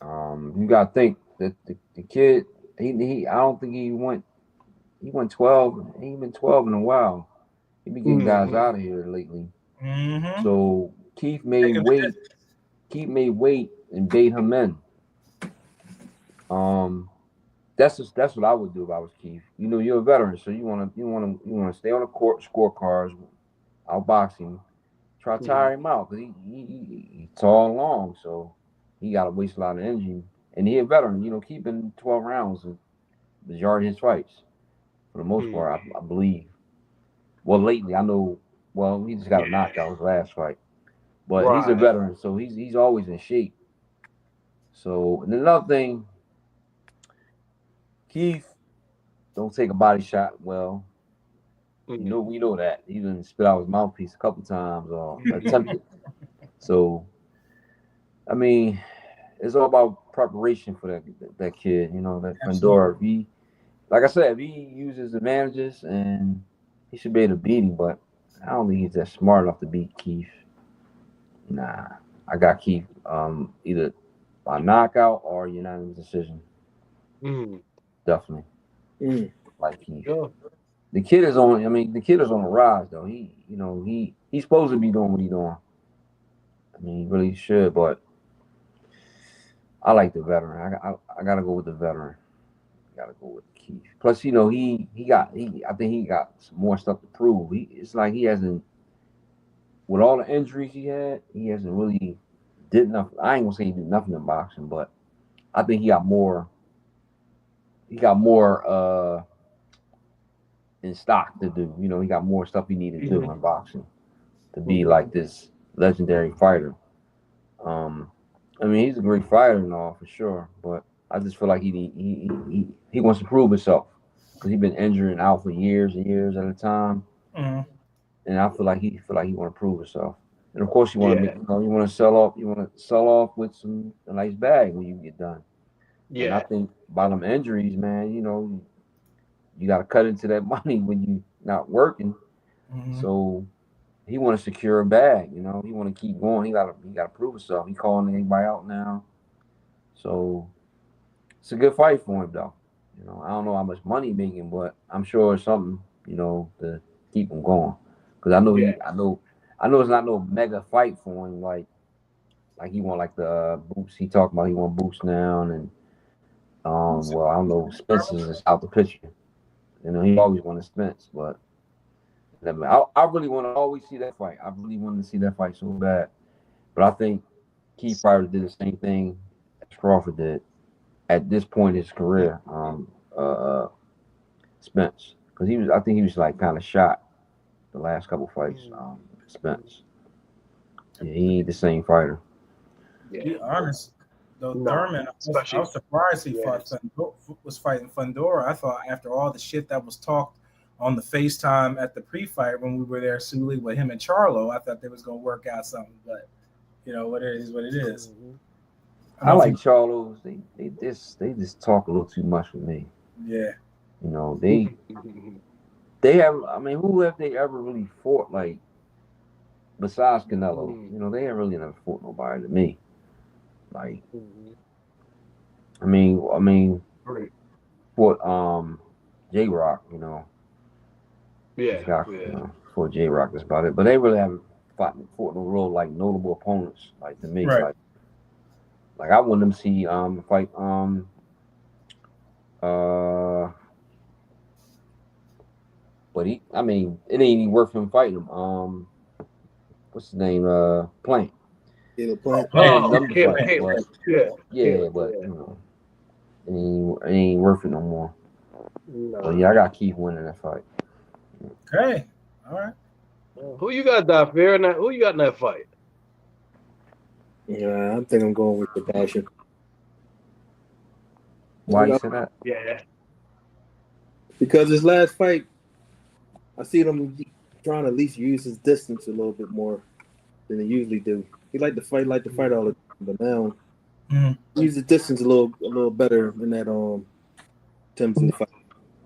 You got to think that the kid, I don't think he went 12. He ain't been 12 in a while. He been getting guys out of here lately. Mm-hmm. So Keith made weight and bait him in. That's what I would do if I was Keith. You're a veteran, so you want to stay on the court, scorecards, outbox him, try to tire him out because he's tall and long, so he got to waste a lot of energy. And he's a veteran, keeping 12 rounds the majority of his fights for the most part, I believe. Well, lately I know. Well, he just got a knockout his last fight, but he's a veteran, so he's always in shape. So, and another thing, Keith don't take a body shot well. We know that. He didn't spit out his mouthpiece a couple times or attempted. So, I mean, it's all about preparation for that kid. That Fundora. Like I said, if he uses advantages, and he should be able to beat him. But I don't think he's that smart enough to beat Keith. Nah, I got Keith either by knockout or unanimous decision. Definitely. Like Keith. Sure. The kid is on the rise though. He's supposed to be doing what he's doing. I mean, he really should, but I like the veteran. I gotta go with the veteran. Gotta go with Keith. Plus, you know, I think he got some more stuff to prove. It's like he hasn't, with all the injuries he hasn't really did nothing. I ain't gonna say he did nothing in boxing, but I think he got more. He got more in stock to do. You know, he got more stuff he needed to do in boxing to be like this legendary fighter. I mean, he's a great fighter and all for sure, but I just feel like he wants to prove himself because he's been injured and out for years and years at a time, and I feel like he want to prove himself. And of course, you want to you want to sell off with a nice bag when you get done. Yeah. And I think by them injuries, man, you know, you got to cut into that money when you not working. So he want to secure a bag, you know. He want to keep going. He got to prove himself. He calling anybody out now. So it's a good fight for him, though. You know, I don't know how much money he's making, but I'm sure it's something, you know, to keep him going. Because I know I know it's not no mega fight for him. Like he want like the boots. He talking about he want boots now, and well, I don't know. Spencer's is out the picture. You know, he always wanted Spence, but I really want to always see that fight. I really wanted to see that fight so bad. But I think Keith probably did the same thing as Crawford did at this point in his career. Spence, because I think he was like kind of shot the last couple fights. Spence, yeah, he ain't the same fighter. Yeah, to be honest, though, Thurman, I was surprised he was fighting Fundora. I thought after all the shit that was talked on the FaceTime at the pre-fight when we were there, Sooly, with him and Charlo, I thought they was gonna work out something, but you know what it is, what it is. I like Charlo's. They just talk a little too much with me. Yeah, you know they have. I mean, who have they ever really fought like besides Canelo? You know, they haven't really never fought nobody to me. Like, I mean, fought J-Rock, you know. Yeah. You know, for J-Rock, that's about it. But they really haven't fought no real like notable opponents like to me. Right. Like I want them to see fight but it ain't even worth him fighting him. What's his name? Plant. Yeah, Plant. But you know, it ain't worth it no more. No. So yeah, I got Keith winning that fight. Okay. All right. Who you got, Dhafir? Who you got in that fight? Yeah, I think I'm going with the Basher. Why you say that? Yeah. Because his last fight, I see him trying to at least use his distance a little bit more than he usually do. He like to fight all the time, but now he uses distance a little better in that terms of the fight.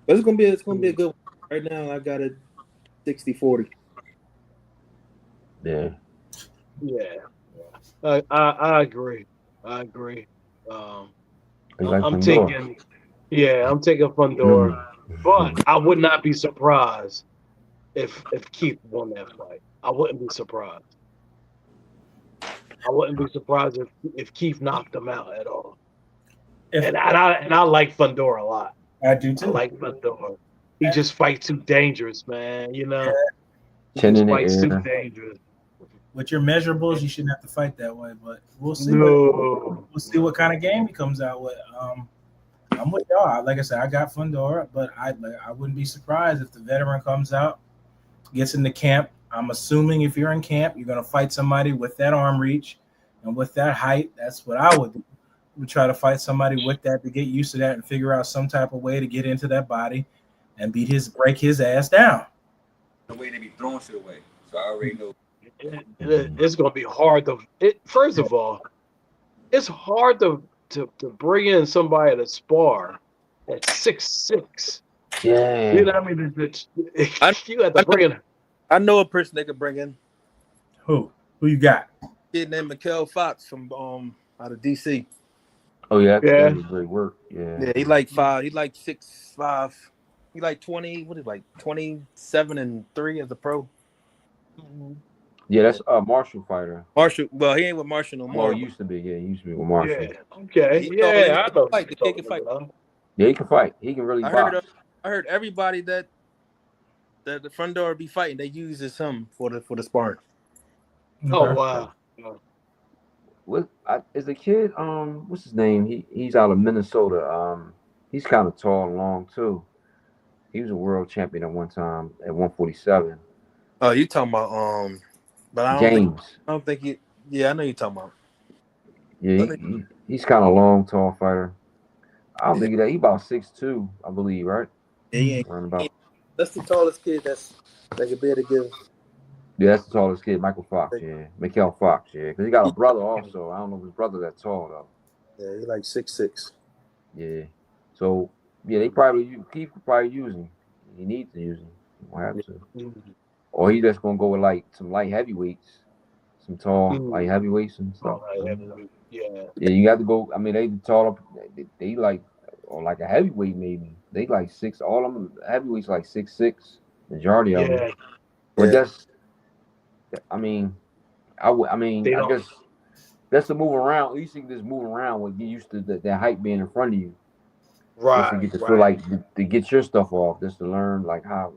But it's gonna be a good one. Right now I got it 60-40. Yeah. Yeah. I agree. I'm taking Fundora. But I would not be surprised if Keith won that fight. I wouldn't be surprised. I wouldn't be surprised if Keith knocked him out at all. And I like Fundora a lot. I do too. I like Fundora. He just fights too dangerous, man. You know, he just fights too dangerous. With your measurables, you shouldn't have to fight that way. But we'll see. We'll see what kind of game he comes out with. I'm with y'all. Like I said, I got Fundora, but I wouldn't be surprised if the veteran comes out, gets into camp. I'm assuming if you're in camp, you're going to fight somebody with that arm reach and with that height. That's what I would do. We try to fight somebody with that to get used to that and figure out some type of way to get into that body and break his ass down. The way they be throwing shit away. So I already know. It's going to be hard first of all, it's hard to bring in somebody to spar at 6'6". Yeah. You know what I mean? You have to bring in. I know a person they could bring in. Who you got? Kid named Mikael Fox from out of DC. Oh yeah, that was great work. Yeah, he like 5. He like 6'5". He like 20. What is like 27 and 3 as a pro. Yeah, that's a Marshall fighter. Marshall. Well, he ain't with Marshall no more. Well, he used to be. Yeah, he used to be with Marshall. Yeah. Okay. I know. Fight. The kid can fight. Yeah, he can fight. He can really box. I heard everybody that the Fundora be fighting, they use him for the sparring. Oh wow. Is the kid? What's his name? He's out of Minnesota. He's kind of tall and long too. He was a world champion at one time at 147. Oh, you talking about But I don't think he. Yeah, I know you're talking about. Yeah, he's kind of long, tall fighter. I don't think he about 6'2", I believe, right? Yeah, he ain't. That's the tallest kid that could be able to give. Yeah, that's the tallest kid, Michael Fox. Yeah, Michael Fox. Yeah, because he got a brother also. I don't know if his brother that tall though. Yeah, he's like 6'6". Yeah, so yeah, he could probably use him. He needs to use him. He won't have to. Or he just gonna go with like some light heavyweights, some tall light heavyweights and stuff. Yeah, you got to go. I mean, they tall up. They like, or like a heavyweight maybe. They like 6. All of them heavyweights like 6'6". Majority of them. But that's. I mean, I guess that's to move around. At least you can just move around when you used to that height being in front of you. Right. Just to get to feel like to get your stuff off. Just to learn like how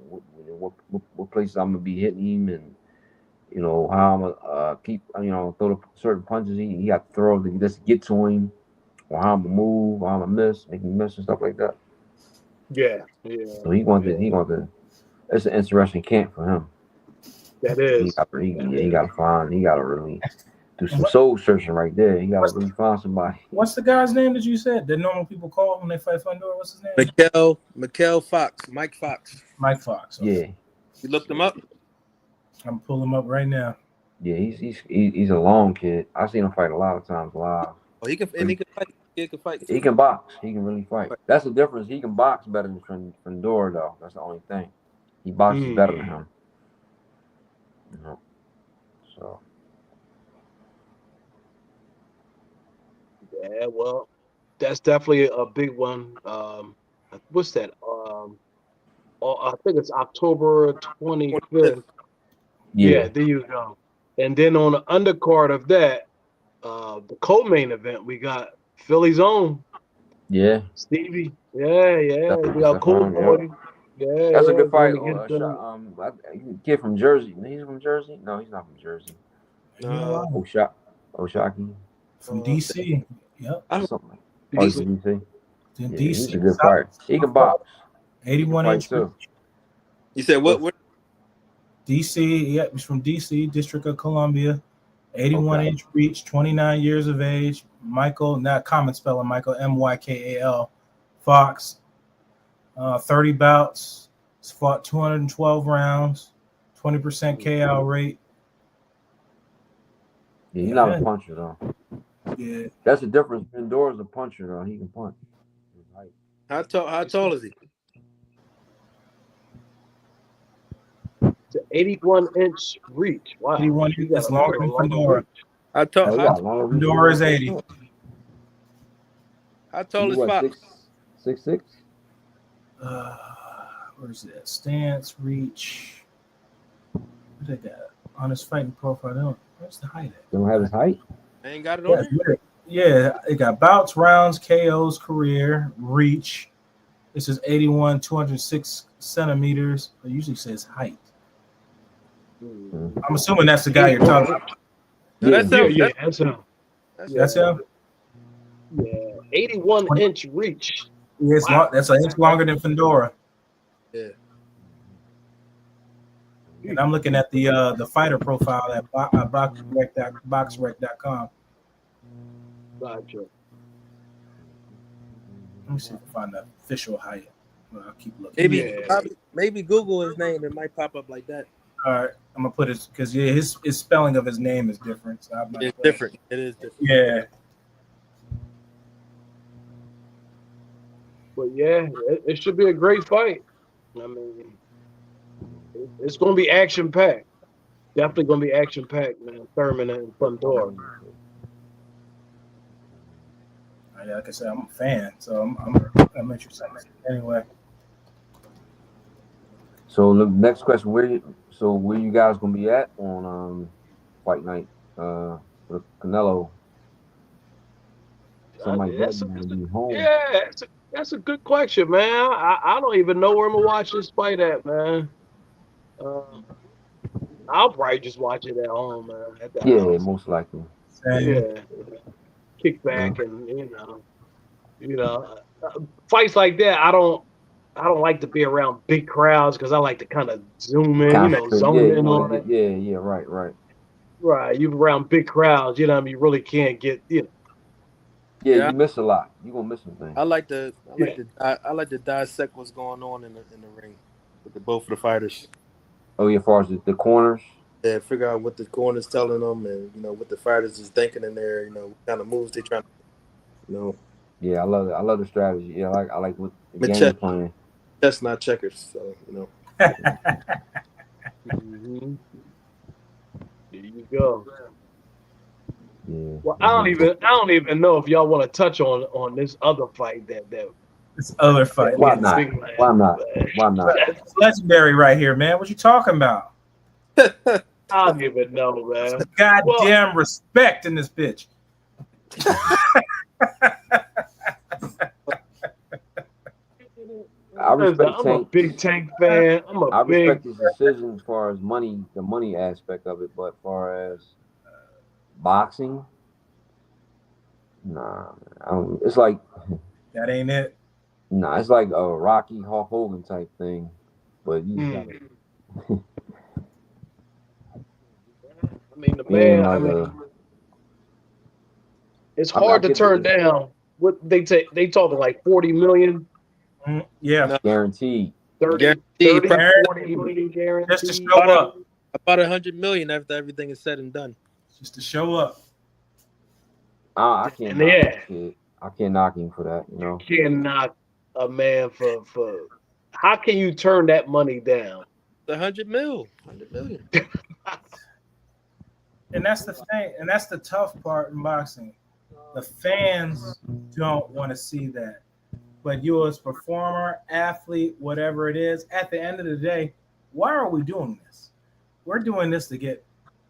what places I'm gonna be hitting him and how I'm gonna keep throw the certain punches he got to throw to just get to him, or how I'm gonna move, or how I'm gonna make him miss and stuff like that. Yeah. So he wanted. It's an interesting camp for him. That is. He got to really do some soul searching right there. He got to really find somebody. What's the guy's name that you said that normal people call when they fight Fundora? What's his name? Mikel Fox. Mike Fox. Mike Fox. Okay. Yeah. You looked him up? I'm pulling him up right now. Yeah, he's a long kid. I've seen him fight a lot of times live. Oh, he can fight. He can fight. He can box. He can really fight. That's the difference. He can box better than Fundora, though. That's the only thing. He boxes better than him. So. Yeah, well, that's definitely a big one. What's that? I think it's October 25th. Yeah, there you go. And then on the undercard of that, the co-main event, we got Philly's own. Yeah. Stevie. Yeah. We got Cool Boy. Yeah. That's a good fight. Kid from Jersey. He's from Jersey? No, he's not from Jersey. Oshaki. From DC. Yep. Something like DC. DC. He's a good fighter. He can box. 81 inch. You said what? DC. Yeah, he's from DC, District of Columbia. 81 inch reach, 29 years of age. Michael, not common spelling, Michael, Mykal. Fox. 30 bouts. He's fought 212 rounds. 20% KO rate. Yeah, he's not a puncher though. Yeah. That's the difference. Fundora's a puncher though. He can punch. How tall is he? It's an 81-inch reach. Wow. 81 inch is longer than Fundora. Fundora is 80. How tall is Fox? 6'6". Where's that? Stance, reach. What they got on his fighting profile? Where's the height at? They don't have his height? They ain't got it on there? Yeah, it got bouts, rounds, KOs, career, reach. This is 81, 206 centimeters. It usually says height. I'm assuming that's the guy you're talking about. That's him. That's him? Yeah, 81-inch reach. Yeah, that's an inch longer than Fundora. Yeah. And I'm looking at the fighter profile at boxrec.com. Gotcha. Let me see if I find the official height. Well, I'll keep looking. Maybe Google his name. It might pop up like that. All right, I'm gonna put it because his spelling of his name is different. So it's different. It is different. Yeah. But yeah, it should be a great fight. I mean, it's going to be action packed. Definitely going to be action packed, man. Thurman and Fundora. Like I said, I'm a fan, so I'm interested. Anyway. So the next question: where you guys gonna be at on fight night with Canelo. Somebody That's be home. Yeah, that's a good question, man. I don't even know where I'm gonna watch this fight at, man. I'll probably just watch it at home, man. At the house. Most likely. Yeah, kick back and fights like that. I don't like to be around big crowds because I like to kind of zoom in, zone in on it. Yeah, right. Right, you around big crowds, you really can't get, Yeah, you miss a lot. You gonna miss some things. I like to dissect what's going on in the ring with both of the fighters. Oh, yeah, as far as the corners. Yeah, figure out what the corners telling them, and what the fighters is thinking in there. What kind of moves they trying to. Yeah, I love it. I love the strategy. Yeah, I like what the game playing. That's not checkers, so Mm-hmm. There you go. Yeah. Well, I don't even know if y'all want to touch on this other fight that this other fight. Why not? It's legendary right here, man. What you talking about? I don't even know, man. Goddamn respect in this bitch. I'm a big Tank fan. I respect his decision as far as the money aspect of it, but as far as boxing, nah, it's like that ain't it. Nah, it's like a Rocky Hulk Hogan type thing, but you gotta. It's hard to turn down. What they talking like 40 million. Yeah, guaranteed. 30, 40 million guaranteed. Just to show up. About 100 million after everything is said and done. Just to show up. I can't. I can't knock him for that. You can't knock a man for. How can you turn that money down? 100 million. And that's the thing, and that's the tough part in boxing. The fans don't want to see that. But you as performer, athlete, whatever it is, at the end of the day, why are we doing this? We're doing this to get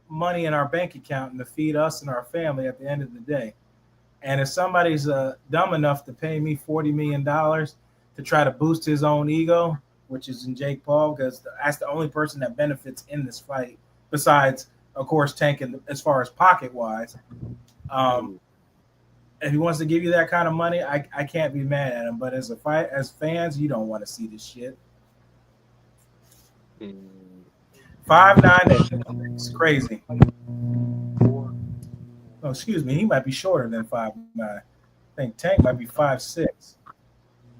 money in our bank account and to feed us and our family at the end of the day. And if somebody's dumb enough to pay me $40 million to try to boost his own ego, which is in Jake Paul, because that's the only person that benefits in this fight, besides, of course, Tank as far as pocket-wise. If he wants to give you that kind of money, I can't be mad at him. But as fans, you don't want to see this shit. 5'9", it's crazy. Oh, excuse me, he might be shorter than 5'9". I think Tank might be 5'6".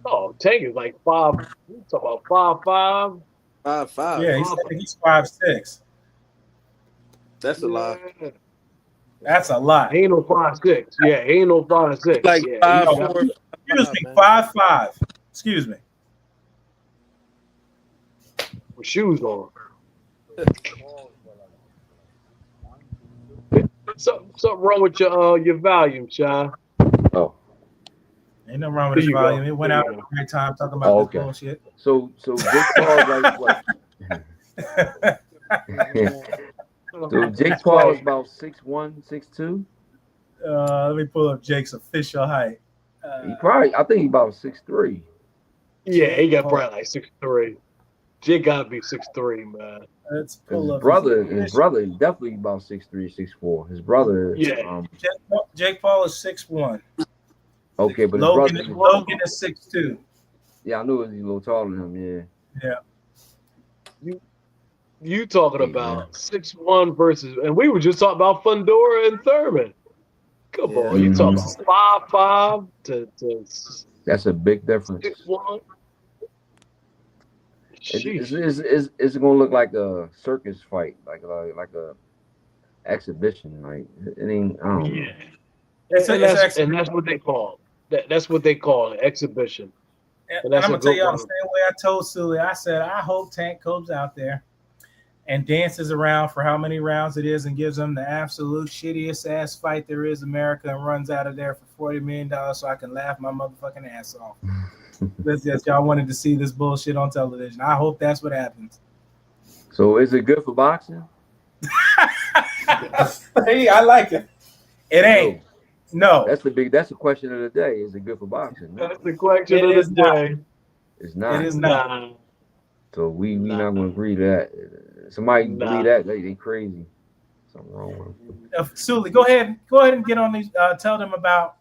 Oh, Tank is like 5. You talking about 5'5"? 5'5". Yeah, he's 5'6". That's a lot. That's a lot. He ain't no 5'6". Yeah, he ain't no 5'6". Like yeah, 5'4". Excuse me, 5'5". Excuse me. With shoes on. Something wrong with your volume, Sha. Oh. Ain't nothing wrong with his volume. It went out at a great time talking about this bullshit. So Jake Paul like what? So Jake Paul is about 6'1", 6'2". Let me pull up Jake's official height. I think he's about 6'3". Yeah, he got probably like 6'3". Jake gotta be 6'3", man. Let's pull up his brother is definitely about 6'3", 6'4". His brother, Jake Paul is 6'1". Okay, but Logan is 6'2". Yeah, I knew he's a little taller than him. Yeah. You talking about 6'1" versus, and we were just talking about Fundora and Thurman. Come on, you talking about 5'5" to that's a big difference. 6'1". It's gonna look like a circus fight, like a exhibition. Like it ain't. I don't know. And that's what they call it. That's what they call it, exhibition. And I'm gonna tell y'all the same way I told Sooly. I said I hope Tank comes out there and dances around for how many rounds it is and gives them the absolute shittiest ass fight there is in America and runs out of there for $40 million so I can laugh my motherfucking ass off. That's just y'all wanted to see this bullshit on television. I hope that's what happens. So is it good for boxing? Hey, I like it. It ain't. No. That's the question of the day. Is it good for boxing? That's the question It of is the not. day. It's It not. is not. Nah. So we Nah. not gonna agree to that. Somebody believe that they crazy. Something wrong with them. Sooly, go ahead and get on these. Tell them about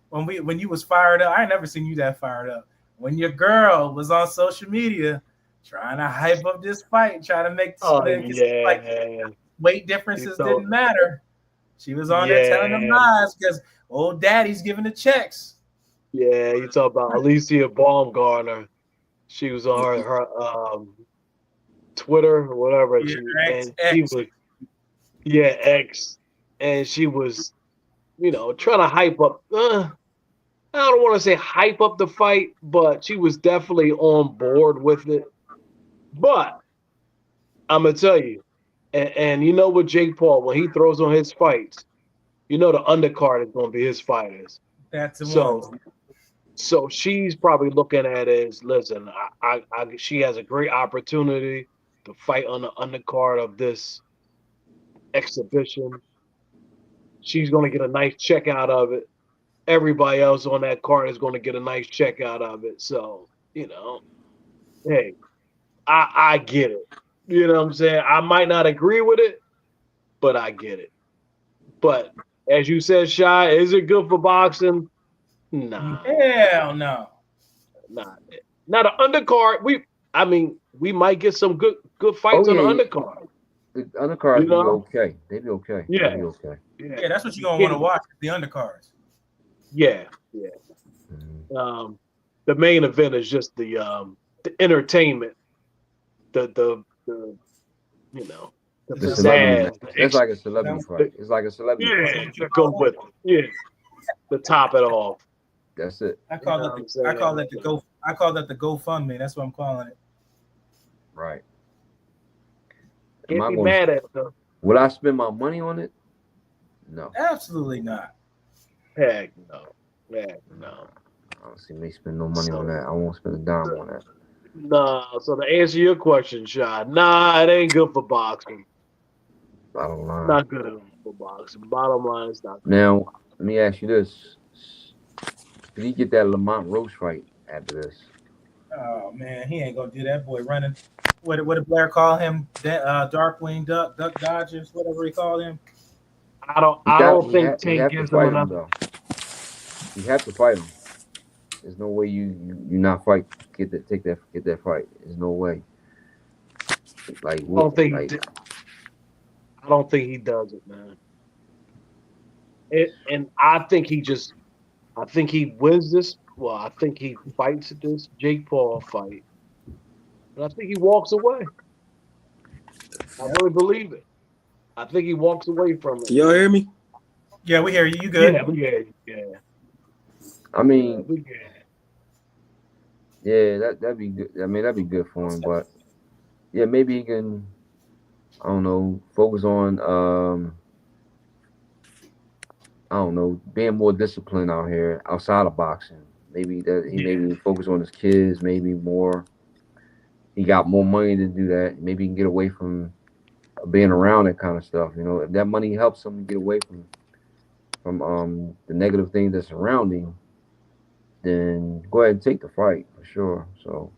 when you was fired up. I ain't never seen you that fired up. When your girl was on social media trying to hype up this fight, trying to make like weight differences didn't matter. She was on there telling them lies because old daddy's giving the checks. Yeah, you talk about Alicia Baumgartner. She was on her Twitter or whatever. X. She was X, and she was, trying to hype up. I don't want to say hype up the fight, but she was definitely on board with it. But I'm gonna tell you, and you know with Jake Paul, when he throws on his fights, the undercard is gonna be his fighters. That's the one. So she's probably looking at it as, listen, she has a great opportunity to fight on the undercard of this exhibition. She's gonna get a nice check out of it. Everybody else on that card is gonna get a nice check out of it. So, hey, I get it. You know what I'm saying? I might not agree with it, but I get it. But as you said, Sha, is it good for boxing? Nah. Hell no. Nah. Now the undercard, we might get some good fights on the undercard. The undercards be okay. They be okay. Yeah. They be okay. Yeah, that's what you're gonna want to watch, the undercards. Yeah. Mm-hmm. The main event is just the entertainment. The sad. It's like a celebrity fight. It's like a celebrity fight. Yeah, go with it. Yeah. To top it off. That's it. I call that the GoFundMe. That's what I'm calling it. Right. Can't be mad at it though. Will I spend my money on it? No. Absolutely not. Heck no. Heck no. I don't see me spend no money on that. I won't spend a dime on that. No. So to answer your question, Sha, it ain't good for boxing. Bottom line. Not good for boxing. Bottom line, it's not good. Now, let me ask you this. Did he get that Lamont Roach fight after this? Oh man, he ain't gonna do that. Boy running. What did Blair call him? Darkwing Duck Dodgers, whatever he called him. I don't think Tank gives him enough. You have to fight him. There's no way you not fight. Get that fight. There's no way. Like I don't think he does it, man. And I think he wins this. Well, I think he fights this Jake Paul fight. And I think he walks away. I really believe it. I think he walks away from it. Y'all hear me? Yeah, we hear you. You good? Yeah. I mean, that'd be good. I mean, that'd be good for him. But yeah, maybe he can, I don't know, focus on I don't know, being more disciplined out here outside of boxing. Maybe maybe focus on his kids. Maybe more. He got more money to do that. Maybe he can get away from being around that kind of stuff. If that money helps him get away from the negative things that's surrounding, then go ahead and take the fight for sure. So,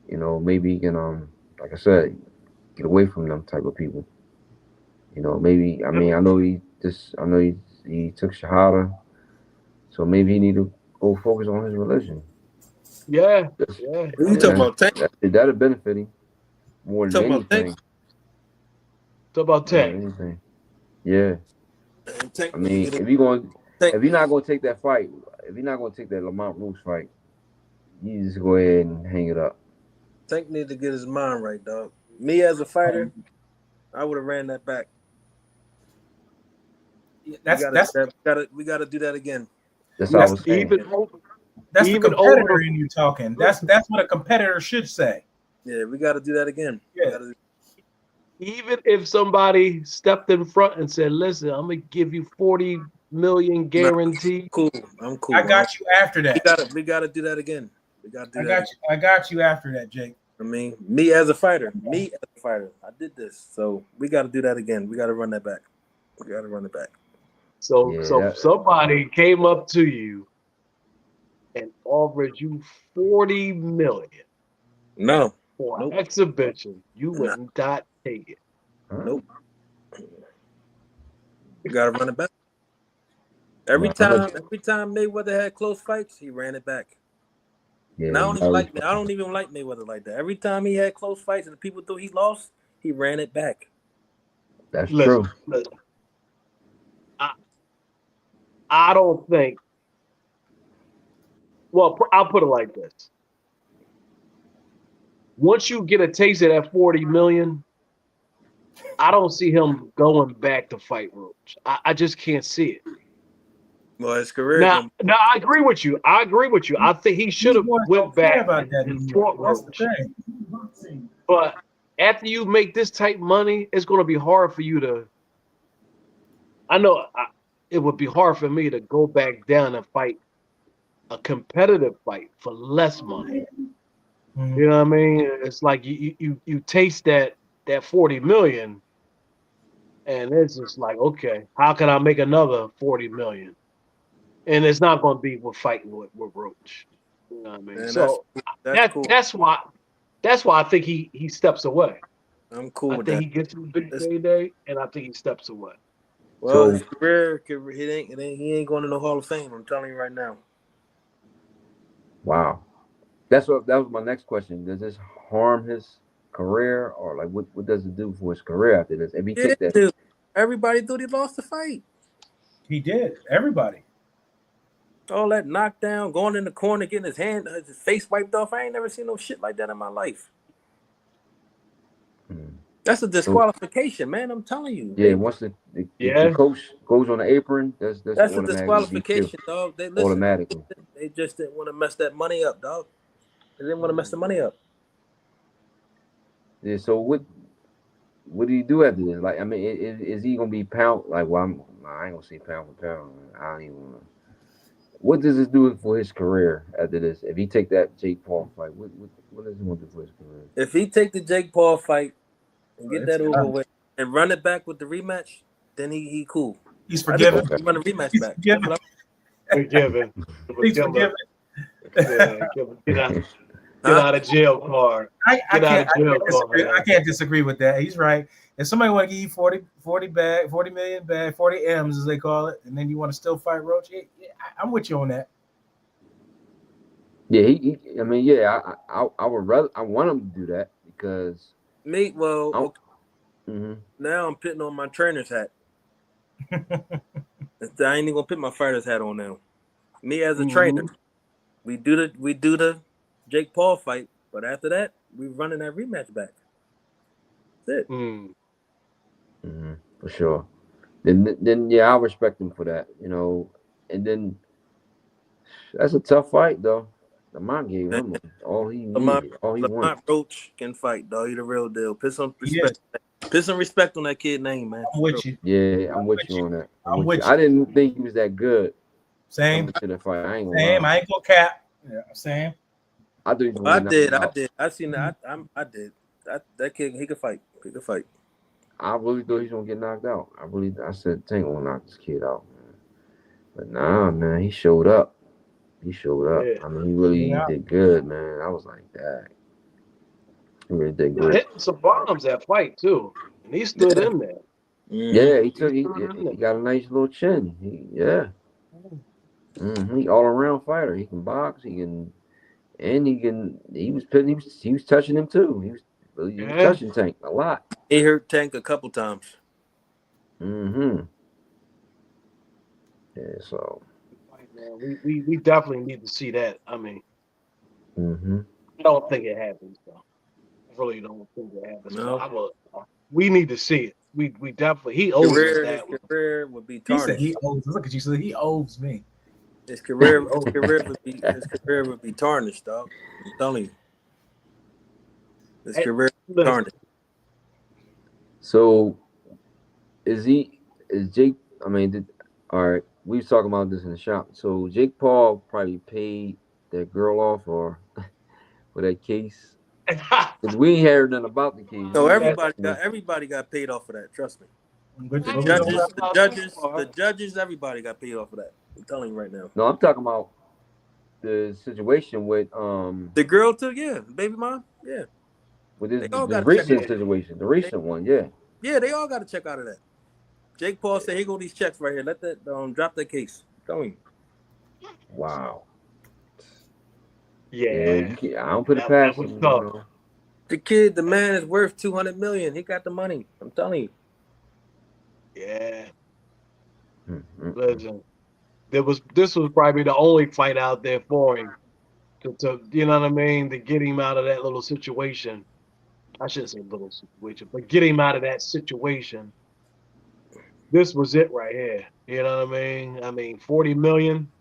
maybe he can, like I said, get away from them type of people. Maybe. I mean, I know he took Shahada, so maybe he need to go focus on his religion. Yeah. You talking about Tank? That'll benefit him more than anything. Talk about Tank. Anything. Yeah. I mean, if you're not gonna take that fight, if you're not gonna take that Lamont Roach fight, you just go ahead and hang it up. Tank need to get his mind right, dog. Me as a fighter, I would have ran that back. We gotta do that again. That's all I was saying. That's the competitor in you talking. That's what a competitor should say. Yeah, we got to do that again. Yeah. Even if somebody stepped in front and said, "Listen, I'm gonna give you 40 million guaranteed." I'm cool. I got you after that. We got to do that again. We got to do I got you after that, Jake. I mean, me as a fighter, I did this. So we got to do that again. We got to run that back. We got to run it back. So somebody came up to you and offered you $40 million. No. For an exhibition, you would not take it. Nope. You got to run it back. Every time Mayweather had close fights, he ran it back. Yeah, and I don't even like Mayweather like that. Every time he had close fights and the people thought he lost, he ran it back. That's true. Listen, I don't think. Well, I'll put it like this: once you get a taste of that $40 million, I don't see him going back to fight Roach. I just can't see it. Well, his career. Now, I agree with you. I think he should have went back and fought Roach. But after you make this type of money, it's going to be hard for you to. I know it would be hard for me to go back down and fight a competitive fight for less money. Mm-hmm. You know what I mean? It's like you taste that $40 million, and it's just like, okay, how can I make another $40 million? And it's not going to be with fighting with Roach. You know what I mean? Man, so cool. That's why I think he steps away. I'm cool with that. I think he gets a big payday, and I think he steps away. Well, his career, he ain't going to the Hall of Fame. I'm telling you right now. Wow, that was my next question. Does this harm his career, or like what does it do for his career after this? If he take that, dude, everybody thought he lost the fight. He did. Everybody. All that knockdown, going in the corner, getting his face wiped off. I ain't never seen no shit like that in my life. That's a disqualification, man. I'm telling you. Yeah, once the coach goes on the apron, that's a disqualification, dog. They automatically. They just didn't want to mess that money up, dog. They didn't want to mess the money up. Yeah. So what do you do after this? Like, I mean, is he gonna be pound? Like, well, I ain't gonna say pound for pound. I don't even wanna. What does this do for his career after this? If he take that Jake Paul fight, what does he want to do for his career? If he take the Jake Paul fight and get that over with and run it back with the rematch, then he cool. He's forgiven. Run a rematch back. Forgiven. He's forgiven. Get out of jail card. I can't disagree with that. He's right. If somebody want to give you 40 million bag, 40 M's as they call it, and then you want to still fight Roach, I'm with you on that. Yeah, I would rather. I want him to do that because now I'm putting on my trainer's hat. I ain't even gonna put my fighter's hat on now. Me as a trainer, we do the Jake Paul fight, but after that, we running that rematch back. That's it. For sure. Then yeah, I respect him for that. You know, and then that's a tough fight though. Lamont gave him all he needed, all he wanted. Lamont Roach can fight, dog. He the real deal. Put some respect. Put some respect on that kid's name, man. I'm with you. Yeah, I'm with you on that. I'm with you. I didn't think he was that good. Same. To the fight. I ain't gonna Same. lie. I ain't gonna cap. Yeah, same. I did. I seen that. I did. That kid, he could fight. He could fight. I really thought he was gonna get knocked out. I said, Tank gonna knock this kid out, man. But nah, man, he showed up. Yeah. I mean, he really did good, man. I was like, that. He really did good. Hitting some bombs that fight too, and he stood in there. Yeah, he got a nice little chin. He all around fighter. He can box. He was touching him too. He was touching Tank a lot. He hurt Tank a couple times. Yeah, so we definitely need to see that. I mean, I don't think it happens though. I really don't think it happens. No. We need to see it. We definitely he owes us that. His career would be tarnished. He said he owes. Look at you. So he owes me. His career would be tarnished, dog. I'm telling you. His career would be tarnished. So is Jake? I mean, all right. We was talking about this in the shop. So Jake Paul probably paid that girl off or for that case Because we ain't heard nothing about the case. No, everybody got paid off for that. Trust me. The judges, everybody got paid off for that. I'm telling you right now. No, I'm talking about the situation with the girl too. Yeah, baby mom. Yeah, with the recent situation, the recent one. Yeah. Yeah, they all got to check out of that. Jake Paul said, "Here go these checks right here. Let that drop that case." I'm telling you. Wow. Yeah. I don't put it past him. The man is worth $200 million. He got the money. I'm telling you. Yeah. Listen, this was probably the only fight out there for him to you know what I mean, to get him out of that little situation. I shouldn't say little situation, but get him out of that situation. This was it right here. You know what I mean? I mean, 40 million.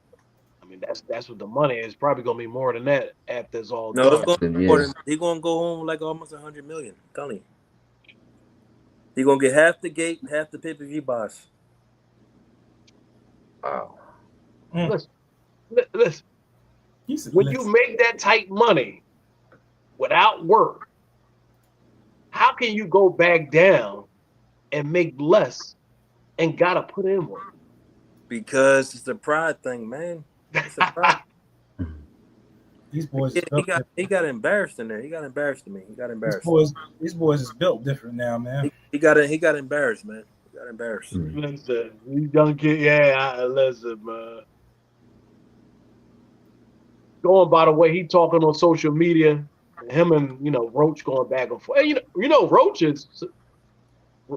I mean, that's what the money is. Probably gonna be more than that after it's all done. No, it's gonna be more than, he gonna go home like almost 100 million. I'm telling you. He gonna get half the gate, half the pay-per-view boss. Wow. Listen. When you make that type money without work, how can you go back down and make less and gotta put in work? Because it's a pride thing, man. It's a pride. These boys, he got embarrassed in there. He got embarrassed to me. He got embarrassed. These boys is built different now, man. He got embarrassed, man. He got embarrassed. Listen, you don't get listen, man. Going by the way he talking on social media, him and Roach going back and forth. You know Roach is.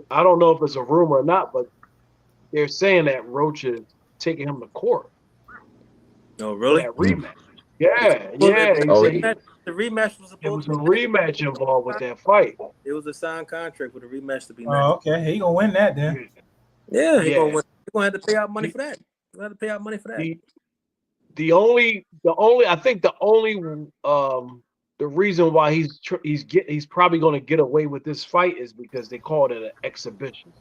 I don't know if it's a rumor or not, but they're saying that Roach is taking him to court. No, really? That rematch. Yeah. The rematch was supposed to be. It was a rematch involved with that fight. It was a signed contract with a rematch to be made. Oh, okay. He gonna win that then. Yeah, he gonna win. He's gonna have to pay out money for that. The only the reason why he's probably going to get away with this fight is because they called it an exhibition.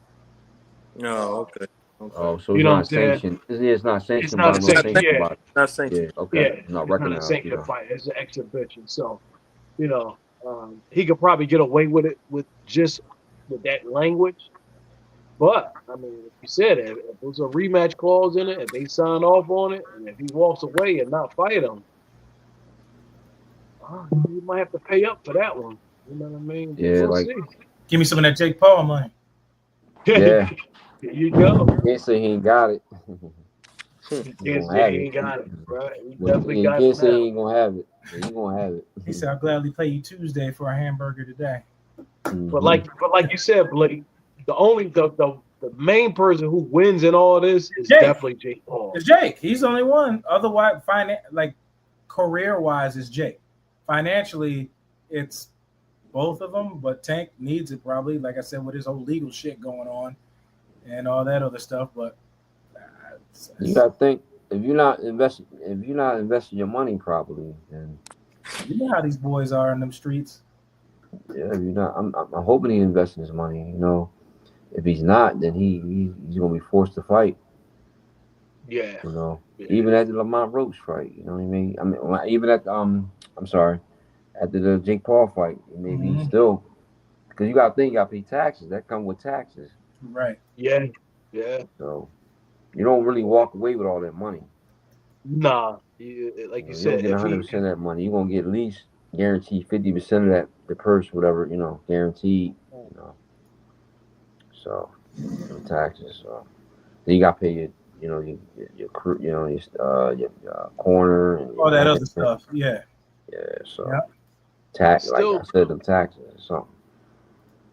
No, okay. Oh, so it's not sanctioned. It's not sanctioned. It's not sanctioned. Yeah. Not sanctioned. Yeah, okay. Yeah, Not it's recognized. Not a sanctioned fight. It's an exhibition. So, he could probably get away with it with that language. But I mean, if you said if there's a rematch clause in it, if they sign off on it, and if he walks away and not fight him, you might have to pay up for that one. You know what I mean? Yeah, give me some of that Jake Paul money. Yeah. There you go. Can't say he ain't got it. Can't say he ain't got it, right? He definitely got it. Can't say he ain't gonna have it. He gonna have it. He said, "I'll gladly pay you Tuesday for a hamburger today." Mm-hmm. But like you said, Blake, the main person who wins in all this is definitely Jake Paul. It's Jake. He's the only one. Otherwise, career-wise, it's Jake. Financially, it's both of them, but Tank needs it probably, like I said, with his whole legal shit going on and all that other stuff. But you gotta think, if you're not investing your money properly, then you know how these boys are in them streets. Yeah, if you're not, I'm hoping he invests his money. If he's not, then he's gonna be forced to fight. Yeah. Even at the Lamont Roach fight, you know what I mean? Even at after the Jake Paul fight, maybe still, because you gotta think, you gotta pay taxes. That come with taxes. Right. Yeah. Yeah. So you don't really walk away with all that money. Nah. Like you said, you don't get 100% of that money. You're gonna get at least guaranteed 50% of that, the purse, whatever, guaranteed. So taxes. So then you gotta pay your crew, your corner and all that other stuff. Yeah. Yeah. So tax, like I said, them taxes or something.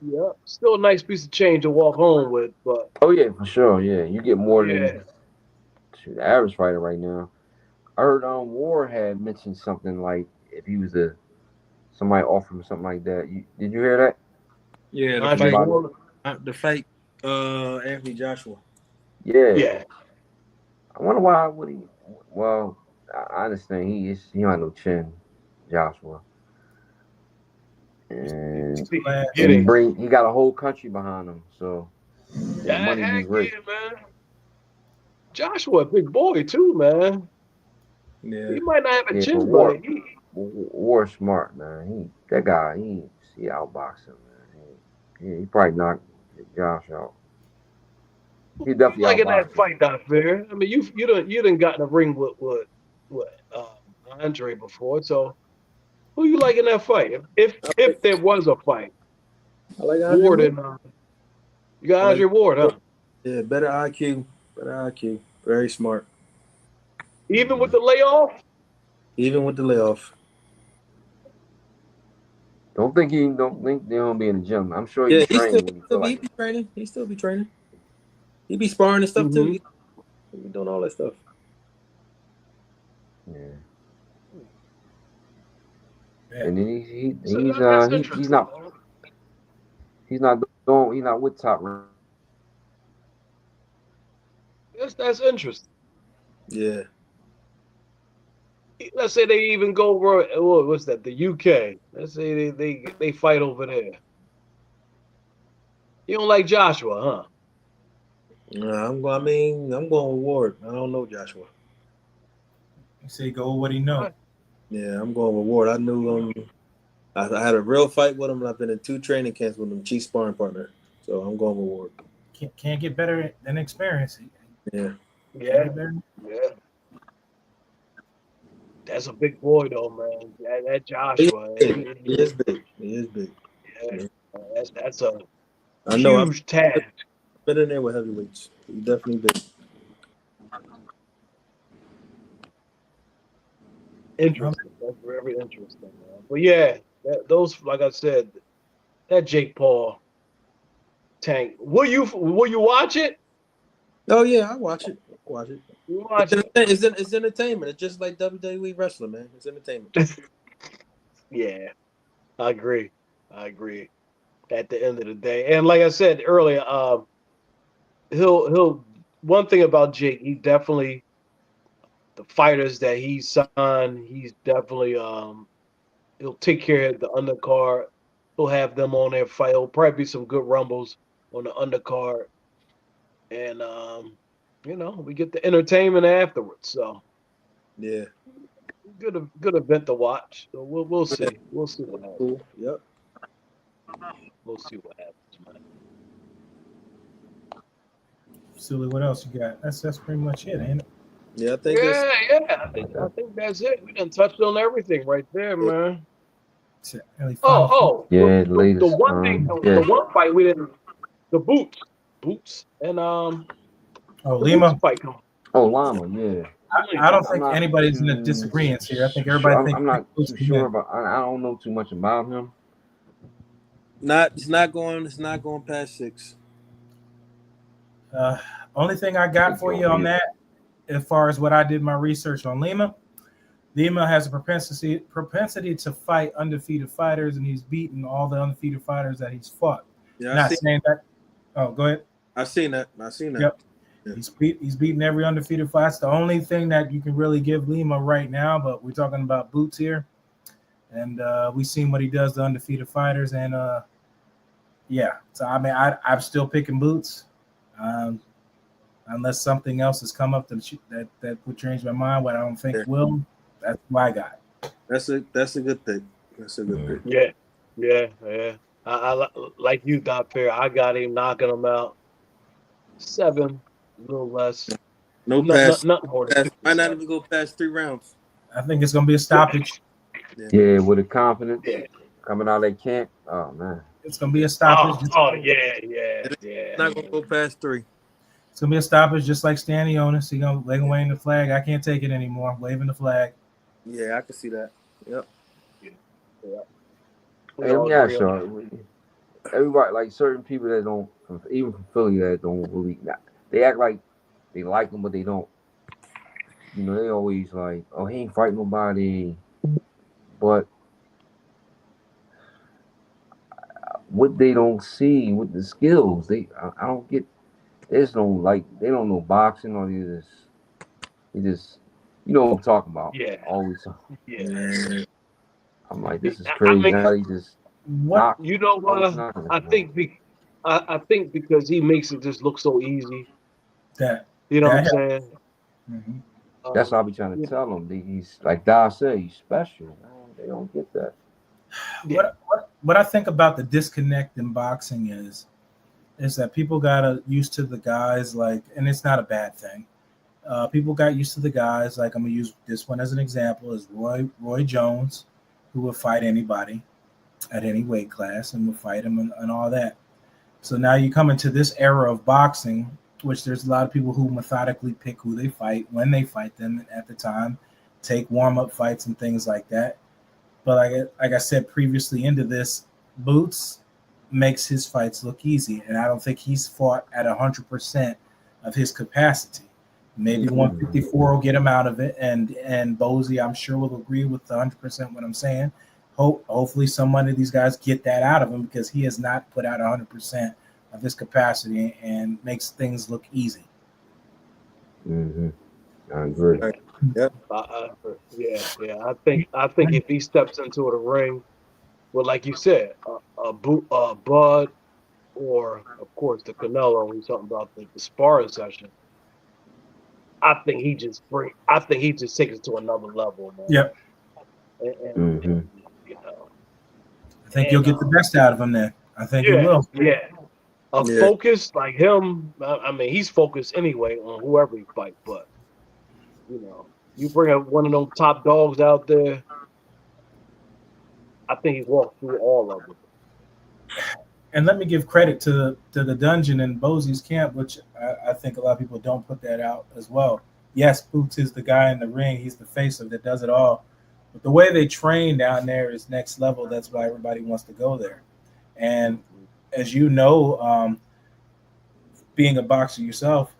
Yeah, still a nice piece of change to walk home with, but oh yeah, for sure. Yeah, you get more than the average fighter right now. I heard War had mentioned something like if he was somebody offered him something like that. Did you hear that? Yeah, the fight, Anthony Joshua. Yeah. I wonder why would he? Well, I understand he don't have no chin, Joshua, and he got a whole country behind him, so money he's rich. Yeah, man. Joshua, a big boy too, man. Yeah, he might not have a chin, but War smart, man. That guy, he outboxed him, man. He probably knocked Josh out. He You definitely like in outboxed that him. fight, Dhafir? I mean, you done got in the ring with Andre before. So who you like in that fight? If there was a fight, I like Andre Ward Ward. and you got I like Andre Ward, huh? Yeah, better IQ. Better IQ. Very smart. Even with the layoff. Even with the layoff. Don't think they don't be in the gym. I'm sure he Yeah, be training when he feel he like be it. training. He still be training. He be sparring and stuff too. Mm-hmm. He be doing all that stuff. Yeah. Yeah. And then That's he's interesting. not with top rank. That's interesting. Yeah. Let's say they even go what's that? The UK. Let's say they fight over there. You don't like Joshua, huh? I'm going with Ward. I don't know Joshua. You say go with what he know. Yeah, I'm going with Ward. I knew I had a real fight with him, and I've been in 2 training camps with him, chief sparring partner. So I'm going with Ward. Can't get better than experience. Yeah. Yeah. That's a big boy though, man. That Joshua. He is big. He is big. Yeah. That's a I know. huge task. I've been in there with heavyweights. He's definitely big. Interesting. That's very interesting, man. But yeah, those, like I said, that Jake Paul tank. Will you watch it? Oh yeah, I watch it. You watch it. It's entertainment. It's just like WWE wrestling, man. It's entertainment. Yeah, I agree. At the end of the day, and like I said earlier, he'll. One thing about Jake, he definitely, the fighters that he signed, he's definitely he'll take care of the undercard. He'll have them on their fight. He'll probably be some good rumbles on the undercard, and we get the entertainment afterwards. So Yeah. good event to watch. So we'll see. We'll see what happens. Cool. Yep. We'll see what happens, man. Sooly, what else you got? That's pretty much it, ain't it? Yeah, I think I think that's it. We done touched on everything right there, man. Really Yeah, the one thing, the one fight we didn't, the boots, and Lima fight coming. Oh, Lima, yeah. I don't think anybody's in a disagreement here. I think everybody thinks I'm not too sure about. I don't know too much about him. It's not going past 6. Only thing I got for you on that, as far as what I did my research on Lima has a propensity to fight undefeated fighters, and he's beaten all the undefeated fighters that he's fought. Yeah, Not saying that. Oh, go ahead. I've seen that. Yep. Yeah. He's beaten every undefeated fight. That's the only thing that you can really give Lima right now, but we're talking about Boots here. And we've seen what he does to undefeated fighters. And yeah, so I mean, I'm still picking Boots. Unless something else has come up that would change my mind, but I don't think will. That's what I got. That's a good pick. That's a good pick. Yeah. I like you, Dhafir. I got him knocking him out 7, a little less. Nothing more. Might not even go past 3 rounds. I think it's gonna be a stoppage. Yeah, with the confidence coming out of that camp. Oh man, it's gonna be a stoppage. Yeah. Not gonna go past 3. It's gonna be a stoppage, just like Stanionis. He's gonna wave the flag. I can't take it anymore. Waving the flag. Yeah, I can see that. Yep. Yeah, sure. Everybody, like certain people that don't, even from Philly, that don't really, they act like they like him, but they don't. You know, they always like, oh, he ain't fighting nobody. But what they don't see with the skills, I don't get. They just don't like. They don't know boxing, or they just, you know what I'm talking about. Yeah. Always. Yeah. I'm like, this is crazy. How he just. What you know what? I think because he makes it just look so easy. You know what I'm saying? Mm-hmm. That's what I be trying to tell him. He's like Dad said, he's special. They don't get that. What I think about the disconnect in boxing is that people got used to the guys like, and it's not a bad thing. People got used to the guys like, I'm gonna use this one as an example, is Roy Jones, who would fight anybody at any weight class and would fight him and all that. So now you come into this era of boxing, which there's a lot of people who methodically pick who they fight, when they fight them at the time, take warm-up fights and things like that. But like I said previously into this, Boots makes his fights look easy, and I don't think he's fought at 100% of his capacity. Maybe 154 will get him out of it, and Bozy, I'm sure, will agree with the 100% what I'm saying. Hopefully some of these guys get that out of him, because he has not put out 100% of his capacity and makes things look easy. Mm-hmm. I agree. Yep. Yeah. I think if he steps into the ring, well, like you said, Bud, or of course the Canelo, we're talking about the sparring session. I think he just takes it to another level, man. Yep. And you know, I think you'll get the best out of him then. I think you will. Yeah. Focus like him. I mean, he's focused anyway on whoever he fight, but you know, you bring one of them top dogs out there, I think he walked through all of it. And let me give credit to the dungeon in Bozy's camp, which I think a lot of people don't put that out as well. Yes, Boots is the guy in the ring. He's the face of that does it all. But the way they train down there is next level. That's why everybody wants to go there. And as you know, being a boxer yourself,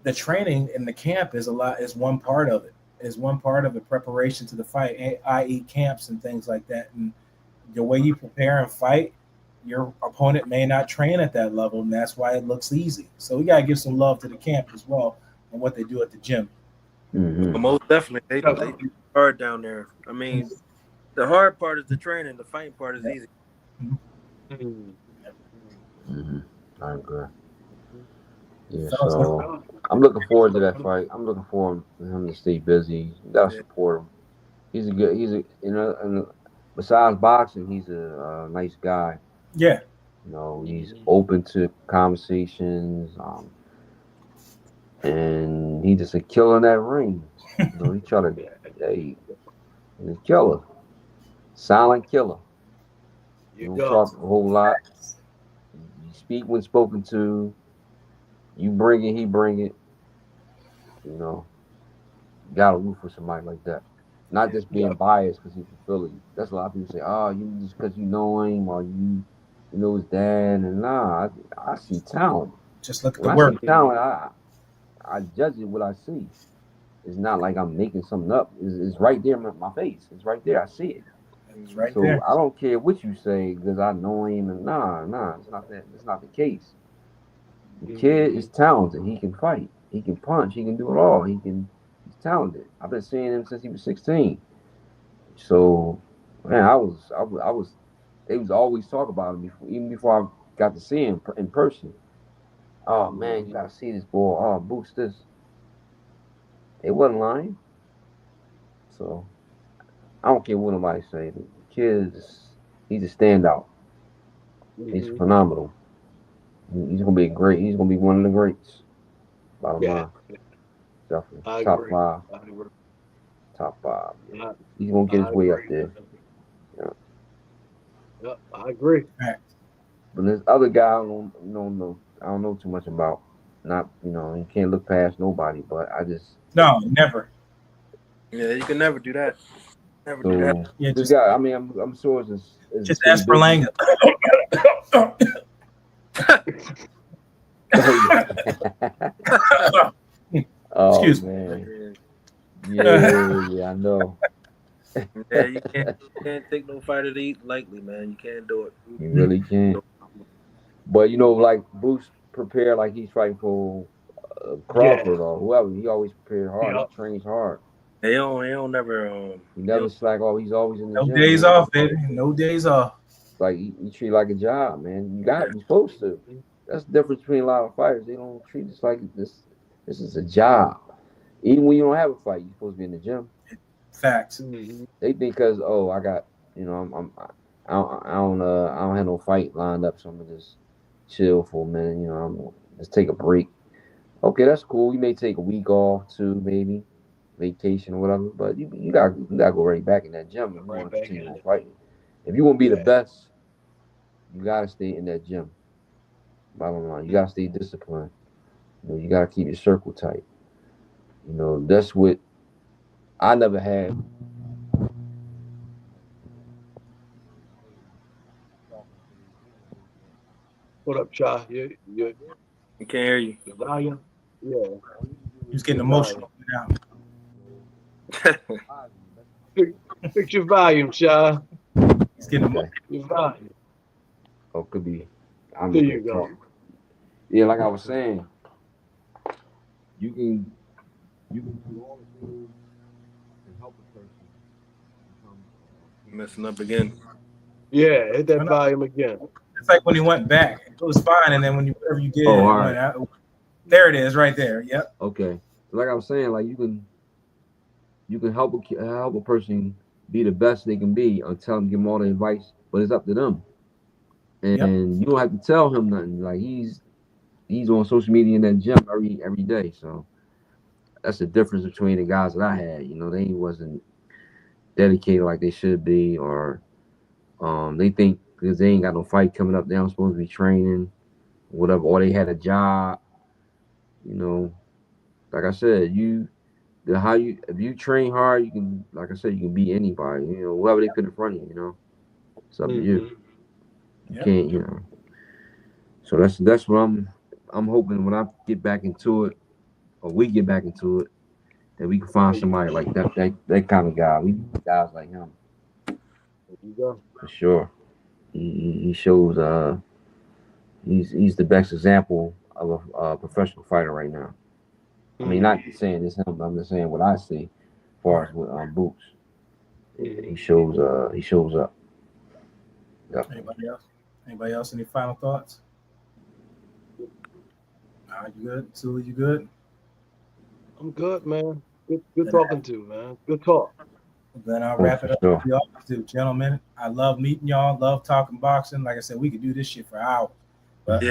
the training in the camp is one part of it. Is one part of the preparation to the fight, i.e. camps and things like that. And the way you prepare and fight, your opponent may not train at that level, and that's why it looks easy. So we got to give some love to the camp as well and what they do at the gym. Mm-hmm. Well, most definitely. They do hard down there. I mean, the hard part is the training. The fighting part is easy. Mm-hmm. I agree. Yeah, so I'm looking forward to that fight. I'm looking forward for him to stay busy. You gotta support him. Besides boxing, he's a nice guy. Yeah. You know, he's open to conversations. And he just a killer in that ring. You know, he try to he's a killer. Silent killer. You don't talk a whole lot. You speak when spoken to. You bring it, he bring it. You know, you gotta root for somebody like that. Not just being biased because he's from Philly. That's a lot of people say, "Oh, you just because you know him or you know his dad." And nah, I see talent. Just look at the work. I see talent. I judge it what I see. It's not like I'm making something up. It's right there in my face. It's right there. I see it. It's right so there. I don't care what you say because I know him. And nah, it's not that. It's not the case. The kid is talented. He can fight. He can punch. He can do it all. He's talented. I've been seeing him since he was 16. So, man, they was always talk about him even before I got to see him in person. Oh man, you gotta see this boy. Oh, Boots this. They wasn't lying. So I don't care what nobody say. The kid he's a standout. He's phenomenal. He's gonna be great. He's gonna be one of the greats. Bottom line. Definitely. Top five. Yeah. He's gonna get his way up there. Yeah, I agree. But this other guy I don't know too much about. Not, you can't look past nobody, but I just never. Yeah, you can never do that. Never do that. Yeah, this guy, I mean, I'm sure it's just ask for Langa. Oh, excuse me. Yeah, I know. Yeah, you can't take no fighter to eat lightly, man. You can't do it. You really can't. But like Boots prepare like he's fighting for Crawford or whoever. He always prepared hard. He trains hard. He don't never. He never slack off. He's always in the gym. No days off, baby. No days off. Like you treat it like a job, man. You're supposed to. That's the difference between a lot of fighters. They don't treat it like this. This is a job. Even when you don't have a fight, you're supposed to be in the gym. Facts. They think because I got I don't have no fight lined up, so I'm gonna just chill for a minute. I'm gonna just take a break. Okay, that's cool. You may take a week off too, maybe vacation or whatever. But you gotta go right back in that gym if you want to continue on fighting. If you want to be the best, you gotta stay in that gym. Bottom line, you gotta stay disciplined. You gotta keep your circle tight. That's what I never had. What up, Sha? You can't hear you. The volume? Yeah. He's getting emotional now. Fix your volume, Sha. He's getting emotional. Your volume. Oh, could be. There you go. Yeah, like I was saying, you can do all the things and help a person become messing up again. Yeah, hit that volume again. It's like when he went back, it was fine, and then whatever you did, all right. There it is, right there. Yep. Okay, so like I was saying, like you can help a person be the best they can be, or tell them, give them all the advice, but it's up to them. And you don't have to tell him nothing. Like he's on social media in that gym every day. So that's the difference between the guys that I had. They wasn't dedicated like they should be, or they think because they ain't got no fight coming up, they don't supposed to be training, whatever, or they had a job. Like I said, if you train hard, you can, like I said, you can beat anybody. Whoever they put in front of you. It's up to you. You can't, So that's what I'm hoping when I get back into it, or we get back into it, that we can find somebody like that kind of guy. We need guys like him. There you go. For sure. He shows he's the best example of a professional fighter right now. I mean, not saying this him, I'm just saying what I see as far as with Boots. He shows up. Yep. Anybody else? Any final thoughts? You good? Sooly, you good? I'm good, man. Good talking to, man. Good talk. Then I'll wrap it up. Sure. We always do, gentlemen. I love meeting y'all. Love talking boxing. Like I said, we could do this shit for hours. But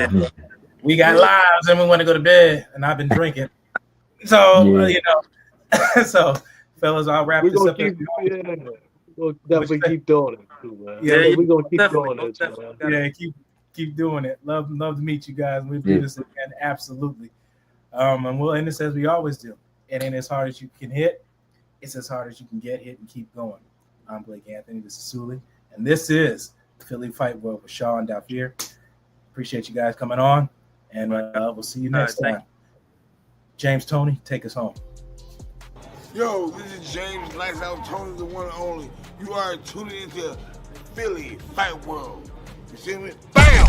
we got lives and we want to go to bed. And I've been drinking. So so fellas, I'll wrap this up. We'll definitely keep doing it too, man. Yeah, we're gonna keep doing it, man. Yeah, keep doing it. Love to meet you guys. We'll do this again, absolutely. And we'll end this as we always do. It ain't as hard as you can hit. It's as hard as you can get hit and keep going. I'm Blake Anthony. This is Sooly. And this is Philly Fight World with Sha Dhafir. Appreciate you guys coming on. And we'll see you next time. James Tony, take us home. Yo, this is James Lights Out Tony, the one and only. You are tuning into Philly Fight World. You see me? Bam!